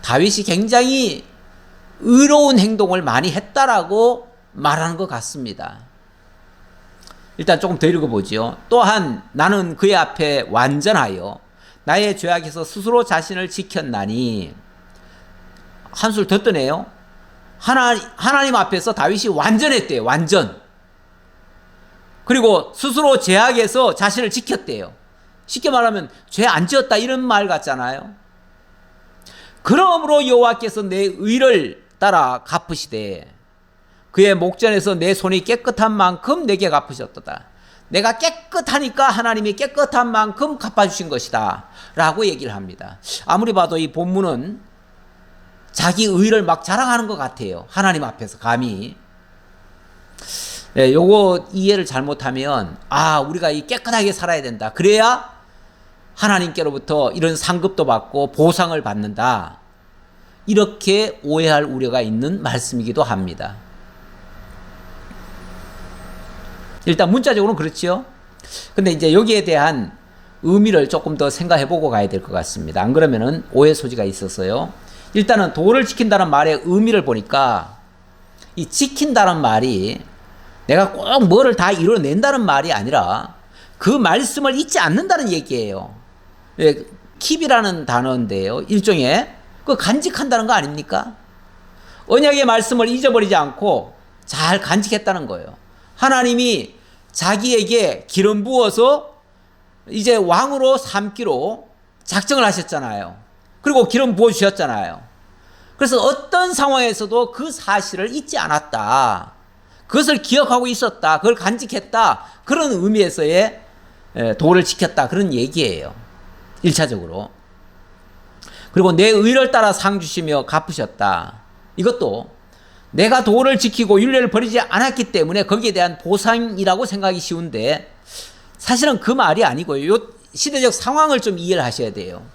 다윗이 굉장히 의로운 행동을 많이 했다라고 말하는 것 같습니다. 일단 조금 더 읽어보죠. 또한 나는 그의 앞에 완전하여 나의 죄악에서 스스로 자신을 지켰나니. 한술 더 뜨네요. 하나님 앞에서 다윗이 완전했대요. 완전. 그리고 스스로 죄악에서 자신을 지켰대요. 쉽게 말하면 죄 안 지었다 이런 말 같잖아요. 그러므로 여호와께서 내 의를 따라 갚으시되 그의 목전에서 내 손이 깨끗한 만큼 내게 갚으셨도다. 내가 깨끗하니까 하나님이 깨끗한 만큼 갚아주신 것이다 라고 얘기를 합니다. 아무리 봐도 이 본문은 자기 의를 막 자랑하는 것 같아요. 하나님 앞에서 감히. 네, 요거 이해를 잘못하면 우리가 이 깨끗하게 살아야 된다. 그래야 하나님께로부터 이런 상급도 받고 보상을 받는다. 이렇게 오해할 우려가 있는 말씀이기도 합니다. 일단 문자적으로는 그렇죠. 근데 이제 여기에 대한 의미를 조금 더 생각해보고 가야 될 것 같습니다. 안 그러면은 오해 소지가 있어서요. 일단은 도를 지킨다는 말의 의미를 보니까 이 지킨다는 말이 내가 꼭 뭐를 다 이뤄낸다는 말이 아니라 그 말씀을 잊지 않는다는 얘기예요. 킵이라는 단어인데요. 일종의 그 간직한다는 거 아닙니까? 언약의 말씀을 잊어버리지 않고 잘 간직했다는 거예요. 하나님이 자기에게 기름 부어서 이제 왕으로 삼기로 작정을 하셨잖아요. 그리고 기름 부어 주셨잖아요. 그래서 어떤 상황에서도 그 사실을 잊지 않았다. 그것을 기억하고 있었다. 그걸 간직했다. 그런 의미에서의 도를 지켰다. 그런 얘기예요. 1차적으로. 그리고 내 의를 따라 상 주시며 갚으셨다. 이것도 내가 도를 지키고 율례를 버리지 않았기 때문에 거기에 대한 보상이라고 생각하기 쉬운데 사실은 그 말이 아니고요. 요 시대적 상황을 좀 이해를 하셔야 돼요.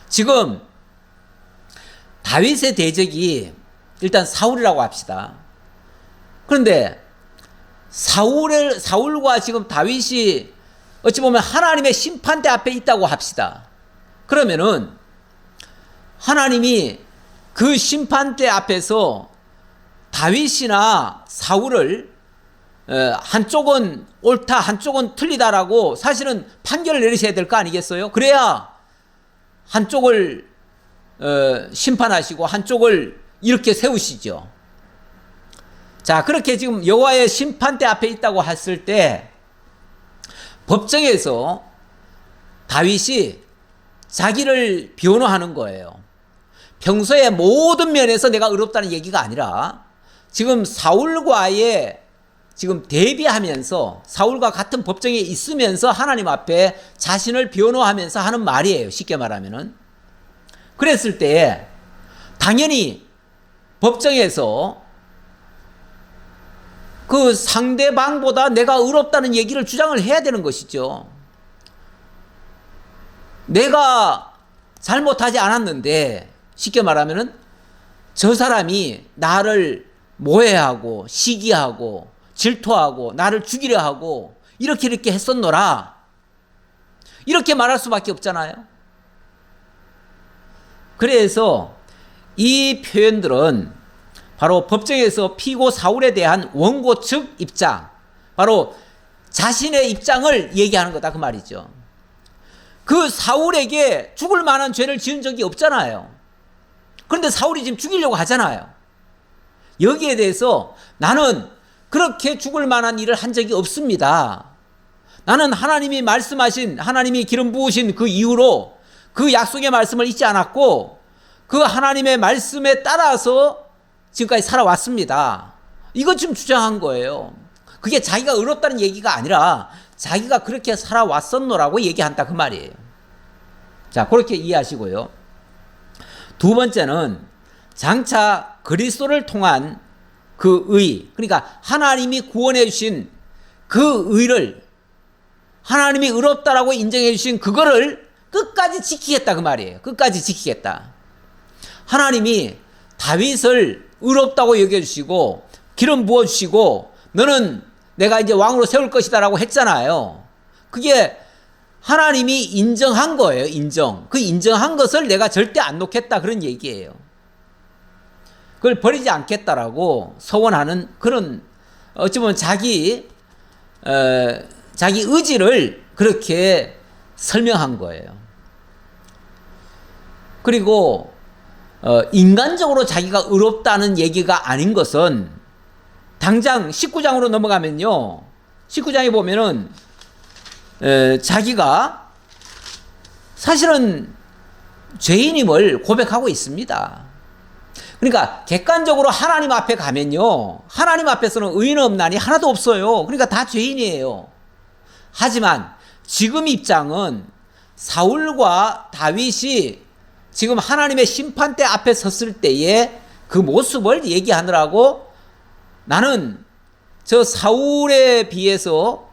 지금 다윗의 대적이 일단 사울이라고 합시다. 그런데 사울과 지금 다윗이 어찌 보면 하나님의 심판대 앞에 있다고 합시다. 그러면은 하나님이 그 심판대 앞에서 다윗이나 사울을 한쪽은 옳다 한쪽은 틀리다라고 사실은 판결을 내리셔야 될 거 아니겠어요? 그래야 한쪽을 심판하시고 한쪽을 이렇게 세우시죠. 자, 그렇게 지금 여호와의 심판대 앞에 있다고 했을 때 법정에서 다윗이 자기를 변호하는 거예요. 평소에 모든 면에서 내가 의롭다는 얘기가 아니라 지금 사울과의 지금 대비하면서 사울과 같은 법정에 있으면서 하나님 앞에 자신을 변호하면서 하는 말이에요. 쉽게 말하면은. 그랬을 때 당연히 법정에서 그 상대방보다 내가 의롭다는 얘기를 주장을 해야 되는 것이죠. 내가 잘못하지 않았는데 쉽게 말하면은 저 사람이 나를 모해하고 시기하고 질투하고 나를 죽이려 하고 이렇게 했었노라. 이렇게 말할 수밖에 없잖아요. 그래서 이 표현들은 바로 법정에서 피고 사울에 대한 원고 측 입장, 바로 자신의 입장을 얘기하는 거다 그 말이죠. 그 사울에게 죽을 만한 죄를 지은 적이 없잖아요. 그런데 사울이 지금 죽이려고 하잖아요. 여기에 대해서 나는 그렇게 죽을 만한 일을 한 적이 없습니다. 나는 하나님이 말씀하신, 하나님이 기름 부으신 그 이후로 그 약속의 말씀을 잊지 않았고 그 하나님의 말씀에 따라서 지금까지 살아왔습니다. 이거 지금 주장한 거예요. 그게 자기가 의롭다는 얘기가 아니라 자기가 그렇게 살아왔었노라고 얘기한다 그 말이에요. 자, 그렇게 이해하시고요. 두 번째는 장차 그리스도를 통한 그 의, 그러니까 하나님이 구원해 주신 그 의를 하나님이 의롭다라고 인정해 주신 그거를 끝까지 지키겠다 그 말이에요. 끝까지 지키겠다. 하나님이 다윗을 의롭다고 여겨주시고 기름 부어주시고 너는 내가 이제 왕으로 세울 것이다 라고 했잖아요. 그게 하나님이 인정한 거예요. 인정. 그 인정한 것을 내가 절대 안 놓겠다 그런 얘기예요. 그걸 버리지 않겠다라고 서원하는 그런 어찌 보면 자기 의지를 그렇게 설명한 거예요. 그리고 인간적으로 자기가 의롭다는 얘기가 아닌 것은 당장 19장으로 넘어가면요. 19장에 보면은 자기가 사실은 죄인임을 고백하고 있습니다. 그러니까 객관적으로 하나님 앞에 가면요. 하나님 앞에서는 의인 없나니 하나도 없어요. 그러니까 다 죄인이에요. 하지만 지금 입장은 사울과 다윗이 지금 하나님의 심판대 앞에 섰을 때의 그 모습을 얘기하느라고 나는 저 사울에 비해서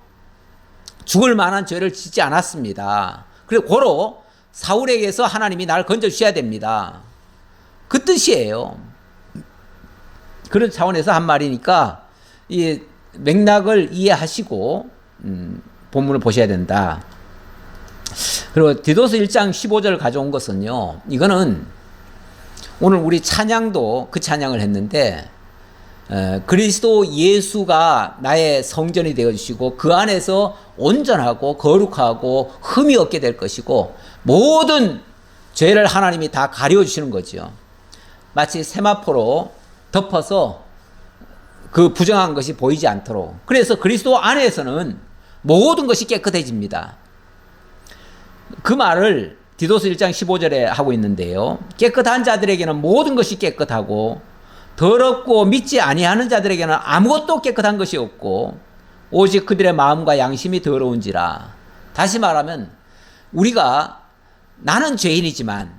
죽을 만한 죄를 짓지 않았습니다. 그리고 고로 사울에게서 하나님이 나를 건져주셔야 됩니다. 그 뜻이에요. 그런 차원에서 한 말이니까 이 맥락을 이해하시고 본문을 보셔야 된다. 그리고 디도서 1장 15절 가져온 것은요. 이거는 오늘 우리 찬양도 그 찬양을 했는데 그리스도 예수가 나의 성전이 되어주시고 그 안에서 온전하고 거룩하고 흠이 없게 될 것이고 모든 죄를 하나님이 다 가려주시는 거죠. 마치 세마포로 덮어서 그 부정한 것이 보이지 않도록. 그래서 그리스도 안에서는 모든 것이 깨끗해집니다. 그 말을 디도서 1장 15절에 하고 있는데요. 깨끗한 자들에게는 모든 것이 깨끗하고 더럽고 믿지 아니하는 자들에게는 아무것도 깨끗한 것이 없고 오직 그들의 마음과 양심이 더러운지라. 다시 말하면 우리가 나는 죄인이지만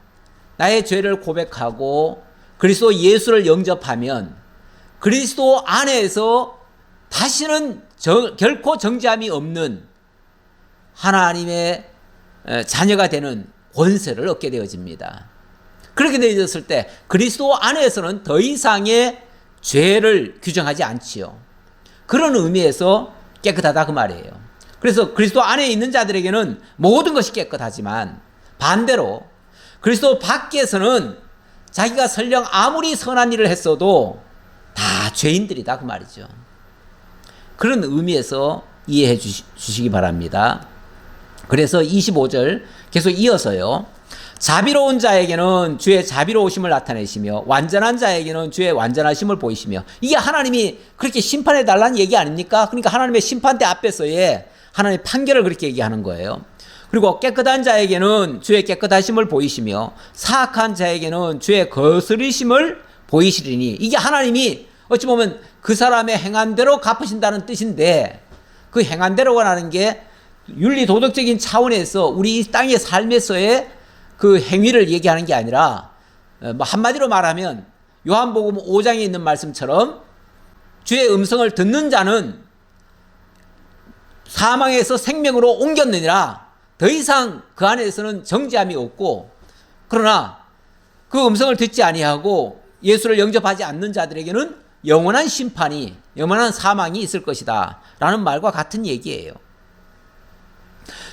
나의 죄를 고백하고 그리스도 예수를 영접하면 그리스도 안에서 다시는 결코 정죄함이 없는 하나님의 자녀가 되는 권세를 얻게 되어집니다. 그렇게 되어졌을 때 그리스도 안에서는 더 이상의 죄를 규정하지 않지요. 그런 의미에서 깨끗하다 그 말이에요. 그래서 그리스도 안에 있는 자들에게는 모든 것이 깨끗하지만 반대로 그리스도 밖에서는 자기가 설령 아무리 선한 일을 했어도 다 죄인들이다 그 말이죠. 그런 의미에서 이해해 주시기 바랍니다. 그래서 25절 계속 이어서요. 자비로운 자에게는 주의 자비로우심을 나타내시며 완전한 자에게는 주의 완전하심을 보이시며. 이게 하나님이 그렇게 심판해 달라는 얘기 아닙니까? 그러니까 하나님의 심판대 앞에서의 하나님의 판결을 그렇게 얘기하는 거예요. 그리고 깨끗한 자에게는 주의 깨끗하심을 보이시며 사악한 자에게는 주의 거스리심을 보이시리니. 이게 하나님이 어찌 보면 그 사람의 행한 대로 갚으신다는 뜻인데 그 행한 대로라는 게 윤리 도덕적인 차원에서 우리 이 땅의 삶에서의 그 행위를 얘기하는 게 아니라 한마디로 말하면 요한복음 5장에 있는 말씀처럼 주의 음성을 듣는 자는 사망에서 생명으로 옮겼느니라. 더 이상 그 안에서는 정죄함이 없고 그러나 그 음성을 듣지 아니하고 예수를 영접하지 않는 자들에게는 영원한 심판이 영원한 사망이 있을 것이다 라는 말과 같은 얘기예요.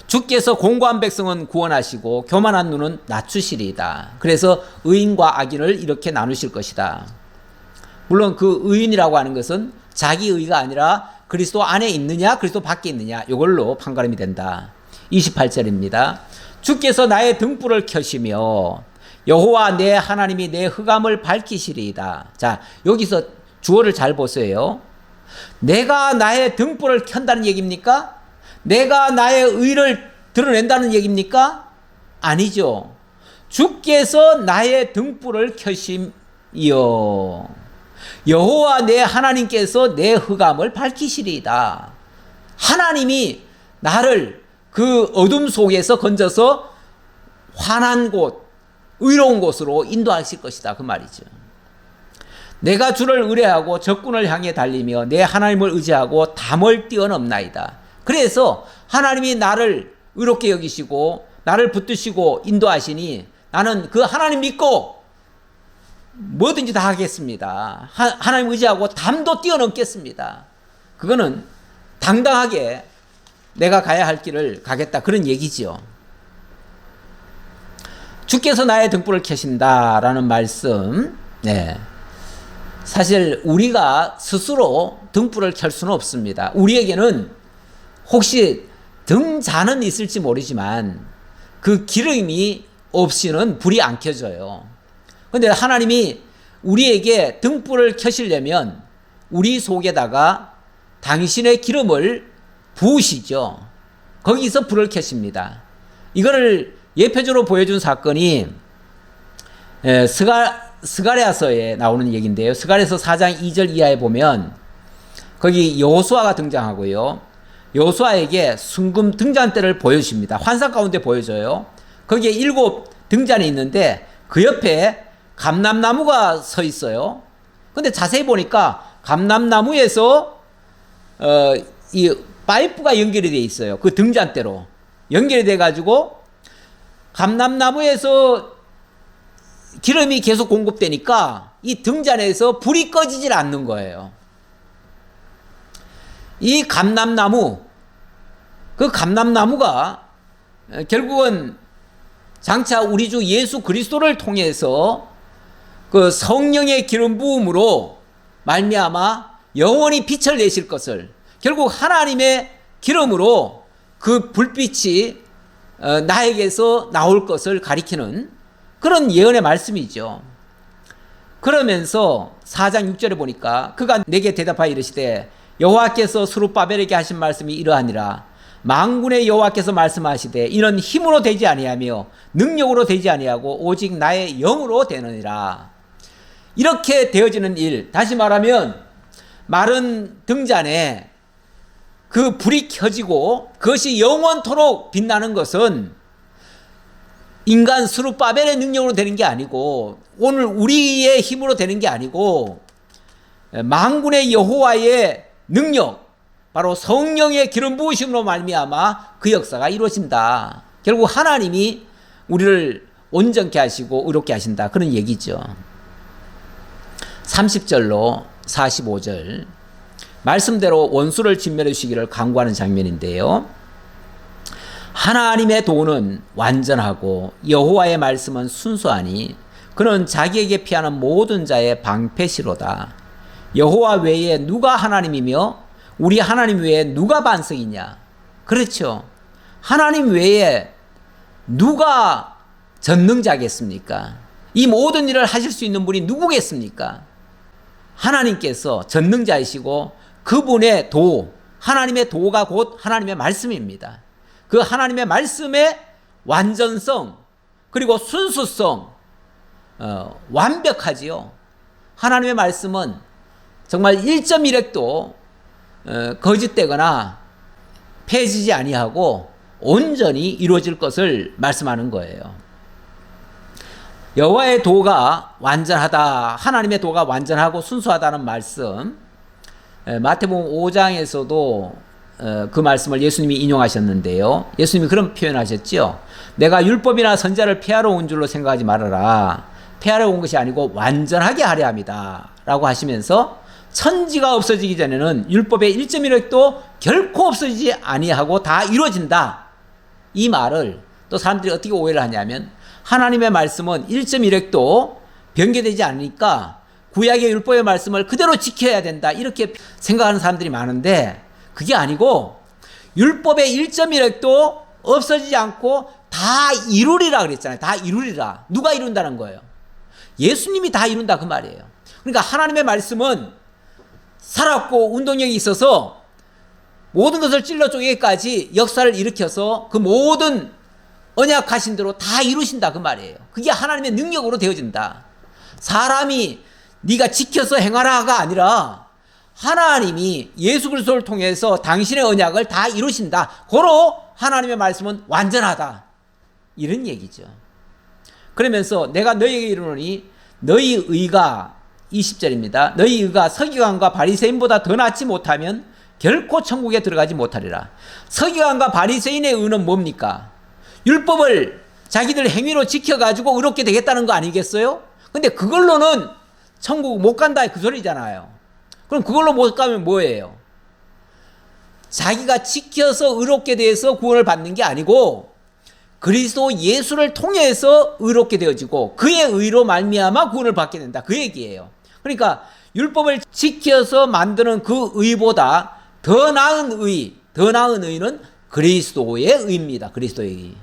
주께서 공고한 백성은 구원하시고 교만한 눈은 낮추시리이다. 그래서 의인과 악인을 이렇게 나누실 것이다. 물론 그 의인이라고 하는 것은 자기 의가 아니라 그리스도 안에 있느냐 그리스도 밖에 있느냐 이걸로 판가름이 된다. 28절입니다. 주께서 나의 등불을 켜시며 여호와 내 하나님이 내 흑암을 밝히시리이다. 자, 여기서 주어를 잘 보세요. 내가 나의 등불을 켠다는 얘기입니까? 내가 나의 의를 드러낸다는 얘기입니까? 아니죠. 주께서 나의 등불을 켜심이요 여호와 내 하나님께서 내 흑암을 밝히시리이다. 하나님이 나를 그 어둠 속에서 건져서 환한 곳, 의로운 곳으로 인도하실 것이다 그 말이죠. 내가 주를 의뢰하고 적군을 향해 달리며 내 하나님을 의지하고 담을 뛰어넘나이다. 그래서 하나님이 나를 의롭게 여기시고 나를 붙드시고 인도하시니 나는 그 하나님 믿고 뭐든지 다 하겠습니다. 하나님 의지하고 담도 뛰어넘겠습니다. 그거는 당당하게 내가 가야 할 길을 가겠다 그런 얘기지요. 주께서 나의 등불을 켜신다라는 말씀. 네. 사실 우리가 스스로 등불을 켤 수는 없습니다. 우리에게는 혹시 등잔은 있을지 모르지만 그 기름이 없이는 불이 안 켜져요. 그런데 하나님이 우리에게 등불을 켜시려면 우리 속에다가 당신의 기름을 부으시죠. 거기서 불을 켜십니다. 이거를 예표적으로 보여준 사건이 스가랴서에 나오는 얘기인데요. 스가랴서 4장 2절 이하에 보면 거기 여호수아가 등장하고요. 여호수아에게 순금 등잔대를 보여주십니다. 환상 가운데 보여줘요. 거기에 7 등잔이 있는데 그 옆에 감람나무가 서 있어요. 근데 자세히 보니까 감람나무에서 이 파이프가 연결이 돼 있어요. 그 등잔대로 연결이 돼 가지고 감람나무에서 기름이 계속 공급되니까 이 등잔에서 불이 꺼지질 않는 거예요. 이 감람나무, 그 감람나무가 결국은 장차 우리 주 예수 그리스도를 통해서 그 성령의 기름 부음으로 말미암아 영원히 빛을 내실 것을, 결국 하나님의 기름으로 그 불빛이 나에게서 나올 것을 가리키는 그런 예언의 말씀이죠. 그러면서 4장 6절에 보니까 그가 내게 대답하여 이르시되 여호와께서 스룹바벨에게 하신 말씀이 이러하니라. 만군의 여호와께서 말씀하시되 이는 힘으로 되지 아니하며 능력으로 되지 아니하고 오직 나의 영으로 되느니라. 이렇게 되어지는 일, 다시 말하면 마른 등잔에 그 불이 켜지고 그것이 영원토록 빛나는 것은 인간 스룹바벨의 능력으로 되는 게 아니고 오늘 우리의 힘으로 되는 게 아니고 만군의 여호와의 능력, 바로 성령의 기름 부으심으로 말미암아 그 역사가 이루어진다. 결국 하나님이 우리를 온전케 하시고 의롭게 하신다, 그런 얘기죠. 30절로 45절 말씀대로 원수를 진멸해 주시기를 간구하는 장면인데요. 하나님의 도는 완전하고 여호와의 말씀은 순수하니 그는 자기에게 피하는 모든 자의 방패시로다. 여호와 외에 누가 하나님이며 우리 하나님 외에 누가 반석이냐? 그렇죠. 하나님 외에 누가 전능자겠습니까? 이 모든 일을 하실 수 있는 분이 누구겠습니까? 하나님께서 전능자이시고 그분의 도, 하나님의 도가 곧 하나님의 말씀입니다. 그 하나님의 말씀의 완전성 그리고 순수성, 완벽하지요. 하나님의 말씀은 정말 1.1획도 거짓되거나 폐지지 아니하고 온전히 이루어질 것을 말씀하는 거예요. 여호와의 도가 완전하다, 하나님의 도가 완전하고 순수하다는 말씀, 마태복음 5장에서도 그 말씀을 예수님이 인용하셨는데요. 예수님이 그런 표현하셨죠. 내가 율법이나 선지자를 폐하러 온 줄로 생각하지 말아라. 폐하러 온 것이 아니고 완전하게 하려 합니다 라고 하시면서 천지가 없어지기 전에는 율법의 1.1획도 결코 없어지지 아니하고 다 이루어진다. 이 말을 또 사람들이 어떻게 오해를 하냐면 하나님의 말씀은 1.1획도 변개되지 않으니까 구약의 율법의 말씀을 그대로 지켜야 된다, 이렇게 생각하는 사람들이 많은데 그게 아니고 율법의 1.1획도 없어지지 않고 다 이루리라 그랬잖아요. 다 이루리라. 누가 이룬다는 거예요? 예수님이 다 이룬다, 그 말이에요. 그러니까 하나님의 말씀은 살았고 운동력이 있어서 모든 것을 찔러 쪼개기까지 역사를 일으켜서 그 모든 언약하신 대로 다 이루신다, 그 말이에요. 그게 하나님의 능력으로 되어진다. 사람이 네가 지켜서 행하라가 아니라 하나님이 예수 그리스도를 통해서 당신의 언약을 다 이루신다. 고로 하나님의 말씀은 완전하다, 이런 얘기죠. 그러면서 내가 너희에게 이르노니 너희 의가, 20절입니다. 너희 의가 서기관과 바리새인보다 더 낫지 못하면 결코 천국에 들어가지 못하리라. 서기관과 바리새인의 의는 뭡니까? 율법을 자기들 행위로 지켜가지고 의롭게 되겠다는 거 아니겠어요? 근데 그걸로는 천국 못 간다, 그 소리잖아요. 그럼 그걸로 못 가면 뭐예요? 자기가 지켜서 의롭게 돼서 구원을 받는 게 아니고 그리스도 예수를 통해서 의롭게 되어지고 그의 의로 말미암아 구원을 받게 된다, 그 얘기예요. 그러니까 율법을 지켜서 만드는 그 의보다 더 나은 의, 더 나은 의는 그리스도의 의입니다. 그리스도의 의.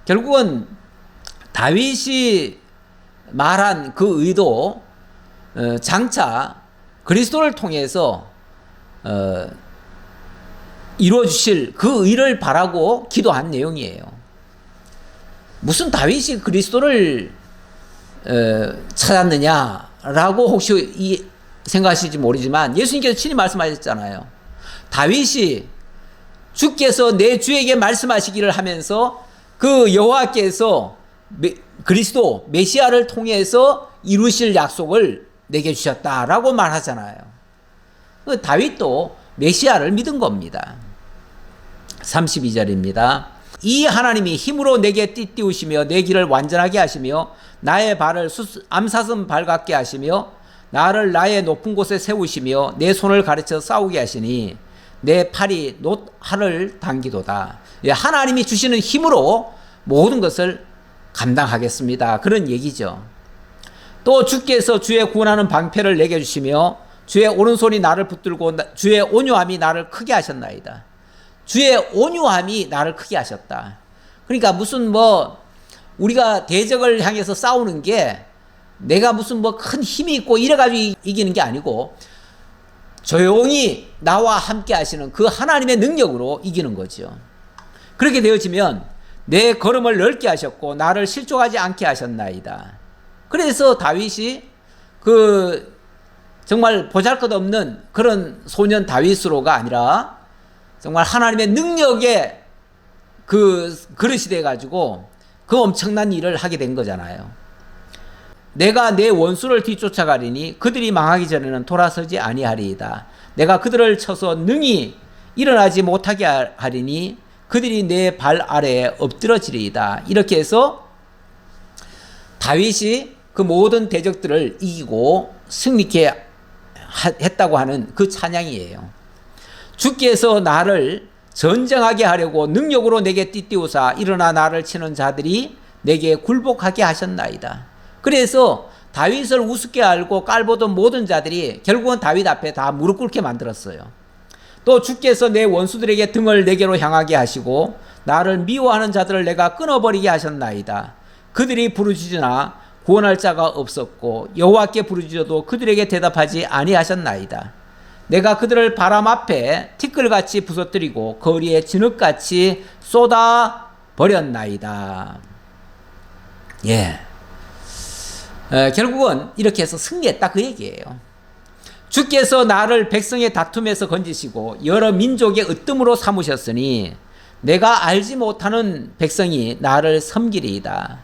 결국은 다윗이 말한 그 의도 장차 그리스도를 통해서 이루어주실 그 의를 바라고 기도한 내용이에요. 무슨 다윗이 그리스도를 찾았느냐라고 혹시 생각하실지 모르지만 예수님께서 친히 말씀하셨잖아요. 다윗이 주께서 내 주에게 말씀하시기를 하면서 그 여호와께서 그리스도 메시아를 통해서 이루실 약속을 내게 주셨다라고 말하잖아요. 다윗도 메시아를 믿은 겁니다. 32절입니다. 이 하나님이 힘으로 내게 띠띠우시며 내 길을 완전하게 하시며 나의 발을 암사슴 발 같게 하시며 나를 나의 높은 곳에 세우시며 내 손을 가르쳐 싸우게 하시니 내 팔이 놋할을 당기도다. 하나님이 주시는 힘으로 모든 것을 감당하겠습니다, 그런 얘기죠. 또 주께서 주의 구원하는 방패를 내게 주시며 주의 오른손이 나를 붙들고 주의 온유함이 나를 크게 하셨나이다. 주의 온유함이 나를 크게 하셨다. 그러니까 무슨 우리가 대적을 향해서 싸우는 게 내가 무슨 뭐 큰 힘이 있고 이래가지고 이기는 게 아니고 조용히 나와 함께 하시는 그 하나님의 능력으로 이기는 거죠. 그렇게 되어지면 내 걸음을 넓게 하셨고 나를 실족하지 않게 하셨나이다. 그래서 다윗이 그 정말 보잘것없는 그런 소년 다윗으로가 아니라 정말 하나님의 능력의 그 그릇이 돼가지고 그 엄청난 일을 하게 된 거잖아요. 내가 내 원수를 뒤쫓아가리니 그들이 망하기 전에는 돌아서지 아니하리이다. 내가 그들을 쳐서 능히 일어나지 못하게 하리니 그들이 내 발 아래에 엎드러지리이다. 이렇게 해서 다윗이 그 모든 대적들을 이기고 승리케 했다고 하는 그 찬양이에요. 주께서 나를 전쟁하게 하려고 능력으로 내게 띠띠우사 일어나 나를 치는 자들이 내게 굴복하게 하셨나이다. 그래서 다윗을 우습게 알고 깔보던 모든 자들이 결국은 다윗 앞에 다 무릎 꿇게 만들었어요. 또 주께서 내 원수들에게 등을 내게로 향하게 하시고 나를 미워하는 자들을 내가 끊어버리게 하셨나이다. 그들이 부르짖으나 구원할 자가 없었고 여호와께 부르짖어도 그들에게 대답하지 아니하셨나이다. 내가 그들을 바람 앞에 티끌같이 부서뜨리고 거리에 진흙같이 쏟아 버렸나이다. 결국은 이렇게 해서 승리했다 그 얘기예요. 주께서 나를 백성의 다툼에서 건지시고 여러 민족의 으뜸으로 삼으셨으니 내가 알지 못하는 백성이 나를 섬기리이다.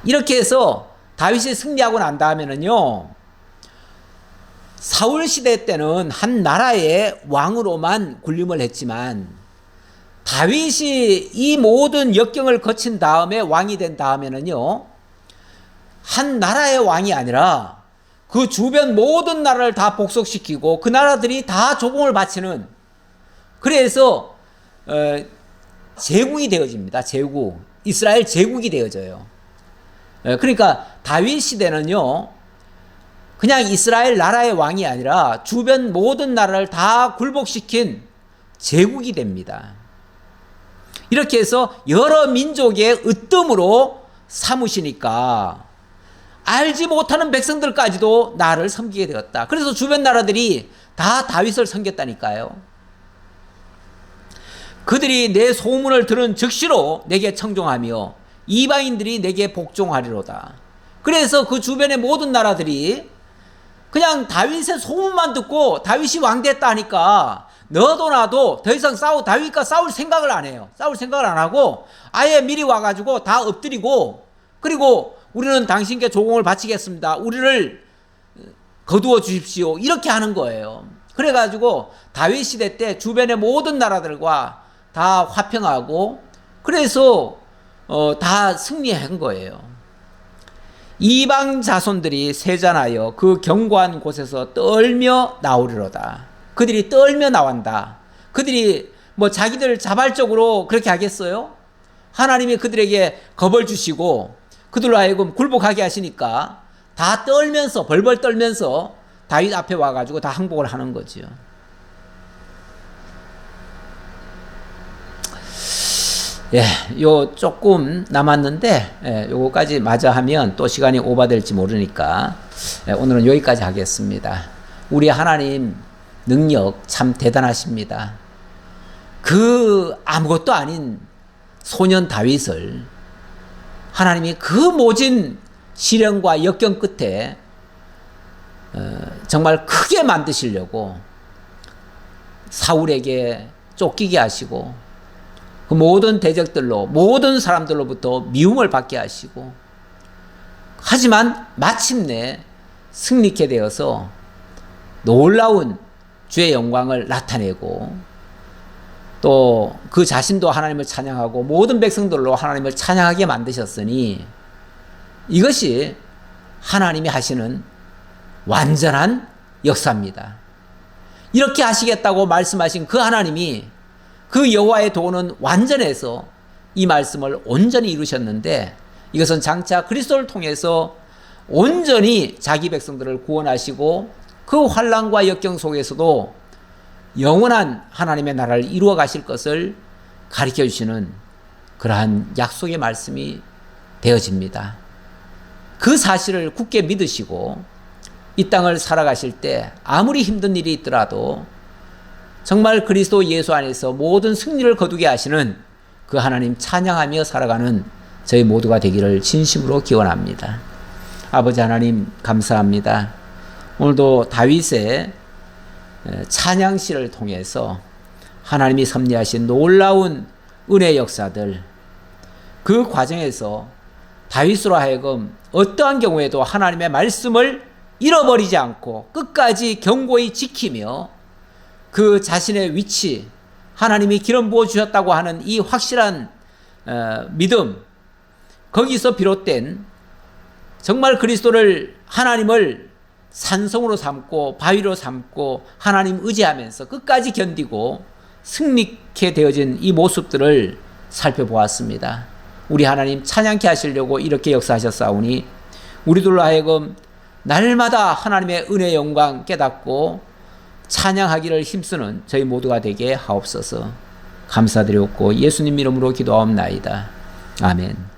이렇게 해서 다윗이 승리하고 난 다음에는요, 사울 시대 때는 한 나라의 왕으로만 군림을 했지만 다윗이 이 모든 역경을 거친 다음에 왕이 된 다음에는요, 한 나라의 왕이 아니라 그 주변 모든 나라를 다 복속시키고 그 나라들이 다 조공을 바치는, 그래서 제국이 되어집니다. 제국, 이스라엘 제국이 되어져요. 그러니까 다윗 시대는요, 그냥 이스라엘 나라의 왕이 아니라 주변 모든 나라를 다 굴복시킨 제국이 됩니다. 이렇게 해서 여러 민족의 으뜸으로 삼으시니까 알지 못하는 백성들까지도 나를 섬기게 되었다. 그래서 주변 나라들이 다 다윗을 섬겼다니까요. 그들이 내 소문을 들은 즉시로 내게 청종하며 이방인들이 내게 복종하리로다. 그래서 그 주변의 모든 나라들이 그냥 다윗의 소문만 듣고 다윗이 왕됐다 하니까 너도 나도 더 이상 다윗과 싸울 생각을 안 해요. 싸울 생각을 안 하고 아예 미리 와가지고 다 엎드리고, 그리고 우리는 당신께 조공을 바치겠습니다. 우리를 거두어 주십시오. 이렇게 하는 거예요. 그래가지고 다윗 시대 때 주변의 모든 나라들과 다 화평하고, 그래서 다 승리한 거예요. 이방 자손들이 세잔하여 그 견고한 곳에서 떨며 나오리로다. 그들이 떨며 나온다. 그들이 뭐 자기들 자발적으로 그렇게 하겠어요? 하나님이 그들에게 겁을 주시고 그들로 하여금 굴복하게 하시니까 다 떨면서, 벌벌 떨면서 다윗 앞에 와가지고 다 항복을 하는 거죠. 요 조금 남았는데, 요거까지 마저 하면 또 시간이 오버될지 모르니까, 오늘은 여기까지 하겠습니다. 우리 하나님 능력 참 대단하십니다. 그 아무것도 아닌 소년 다윗을 하나님이 그 모진 시련과 역경 끝에 정말 크게 만드시려고 사울에게 쫓기게 하시고 그 모든 대적들로, 모든 사람들로부터 미움을 받게 하시고, 하지만 마침내 승리케 되어서 놀라운 주의 영광을 나타내고 또 그 자신도 하나님을 찬양하고 모든 백성들로 하나님을 찬양하게 만드셨으니 이것이 하나님이 하시는 완전한 역사입니다. 이렇게 하시겠다고 말씀하신 그 하나님이, 그 여호와의 도는 완전해서 이 말씀을 온전히 이루셨는데, 이것은 장차 그리스도를 통해서 온전히 자기 백성들을 구원하시고 그 환난과 역경 속에서도 영원한 하나님의 나라를 이루어 가실 것을 가르쳐 주시는 그러한 약속의 말씀이 되어집니다. 그 사실을 굳게 믿으시고 이 땅을 살아가실 때 아무리 힘든 일이 있더라도 정말 그리스도 예수 안에서 모든 승리를 거두게 하시는 그 하나님 찬양하며 살아가는 저희 모두가 되기를 진심으로 기원합니다. 아버지 하나님 감사합니다. 오늘도 다윗의 찬양시를 통해서 하나님이 섭리하신 놀라운 은혜 역사들, 그 과정에서 다윗으로 하여금 어떠한 경우에도 하나님의 말씀을 잃어버리지 않고 끝까지 견고히 지키며 그 자신의 위치, 하나님이 기름 부어 주셨다고 하는 이 확실한 믿음, 거기서 비롯된 정말 그리스도를, 하나님을 산성으로 삼고 바위로 삼고 하나님 의지하면서 끝까지 견디고 승리케 되어진 이 모습들을 살펴보았습니다. 우리 하나님 찬양케 하시려고 이렇게 역사하셨사오니 우리들로 하여금 날마다 하나님의 은혜의 영광 깨닫고 찬양하기를 힘쓰는 저희 모두가 되게 하옵소서. 감사드렸고 예수님 이름으로 기도하옵나이다. 아멘.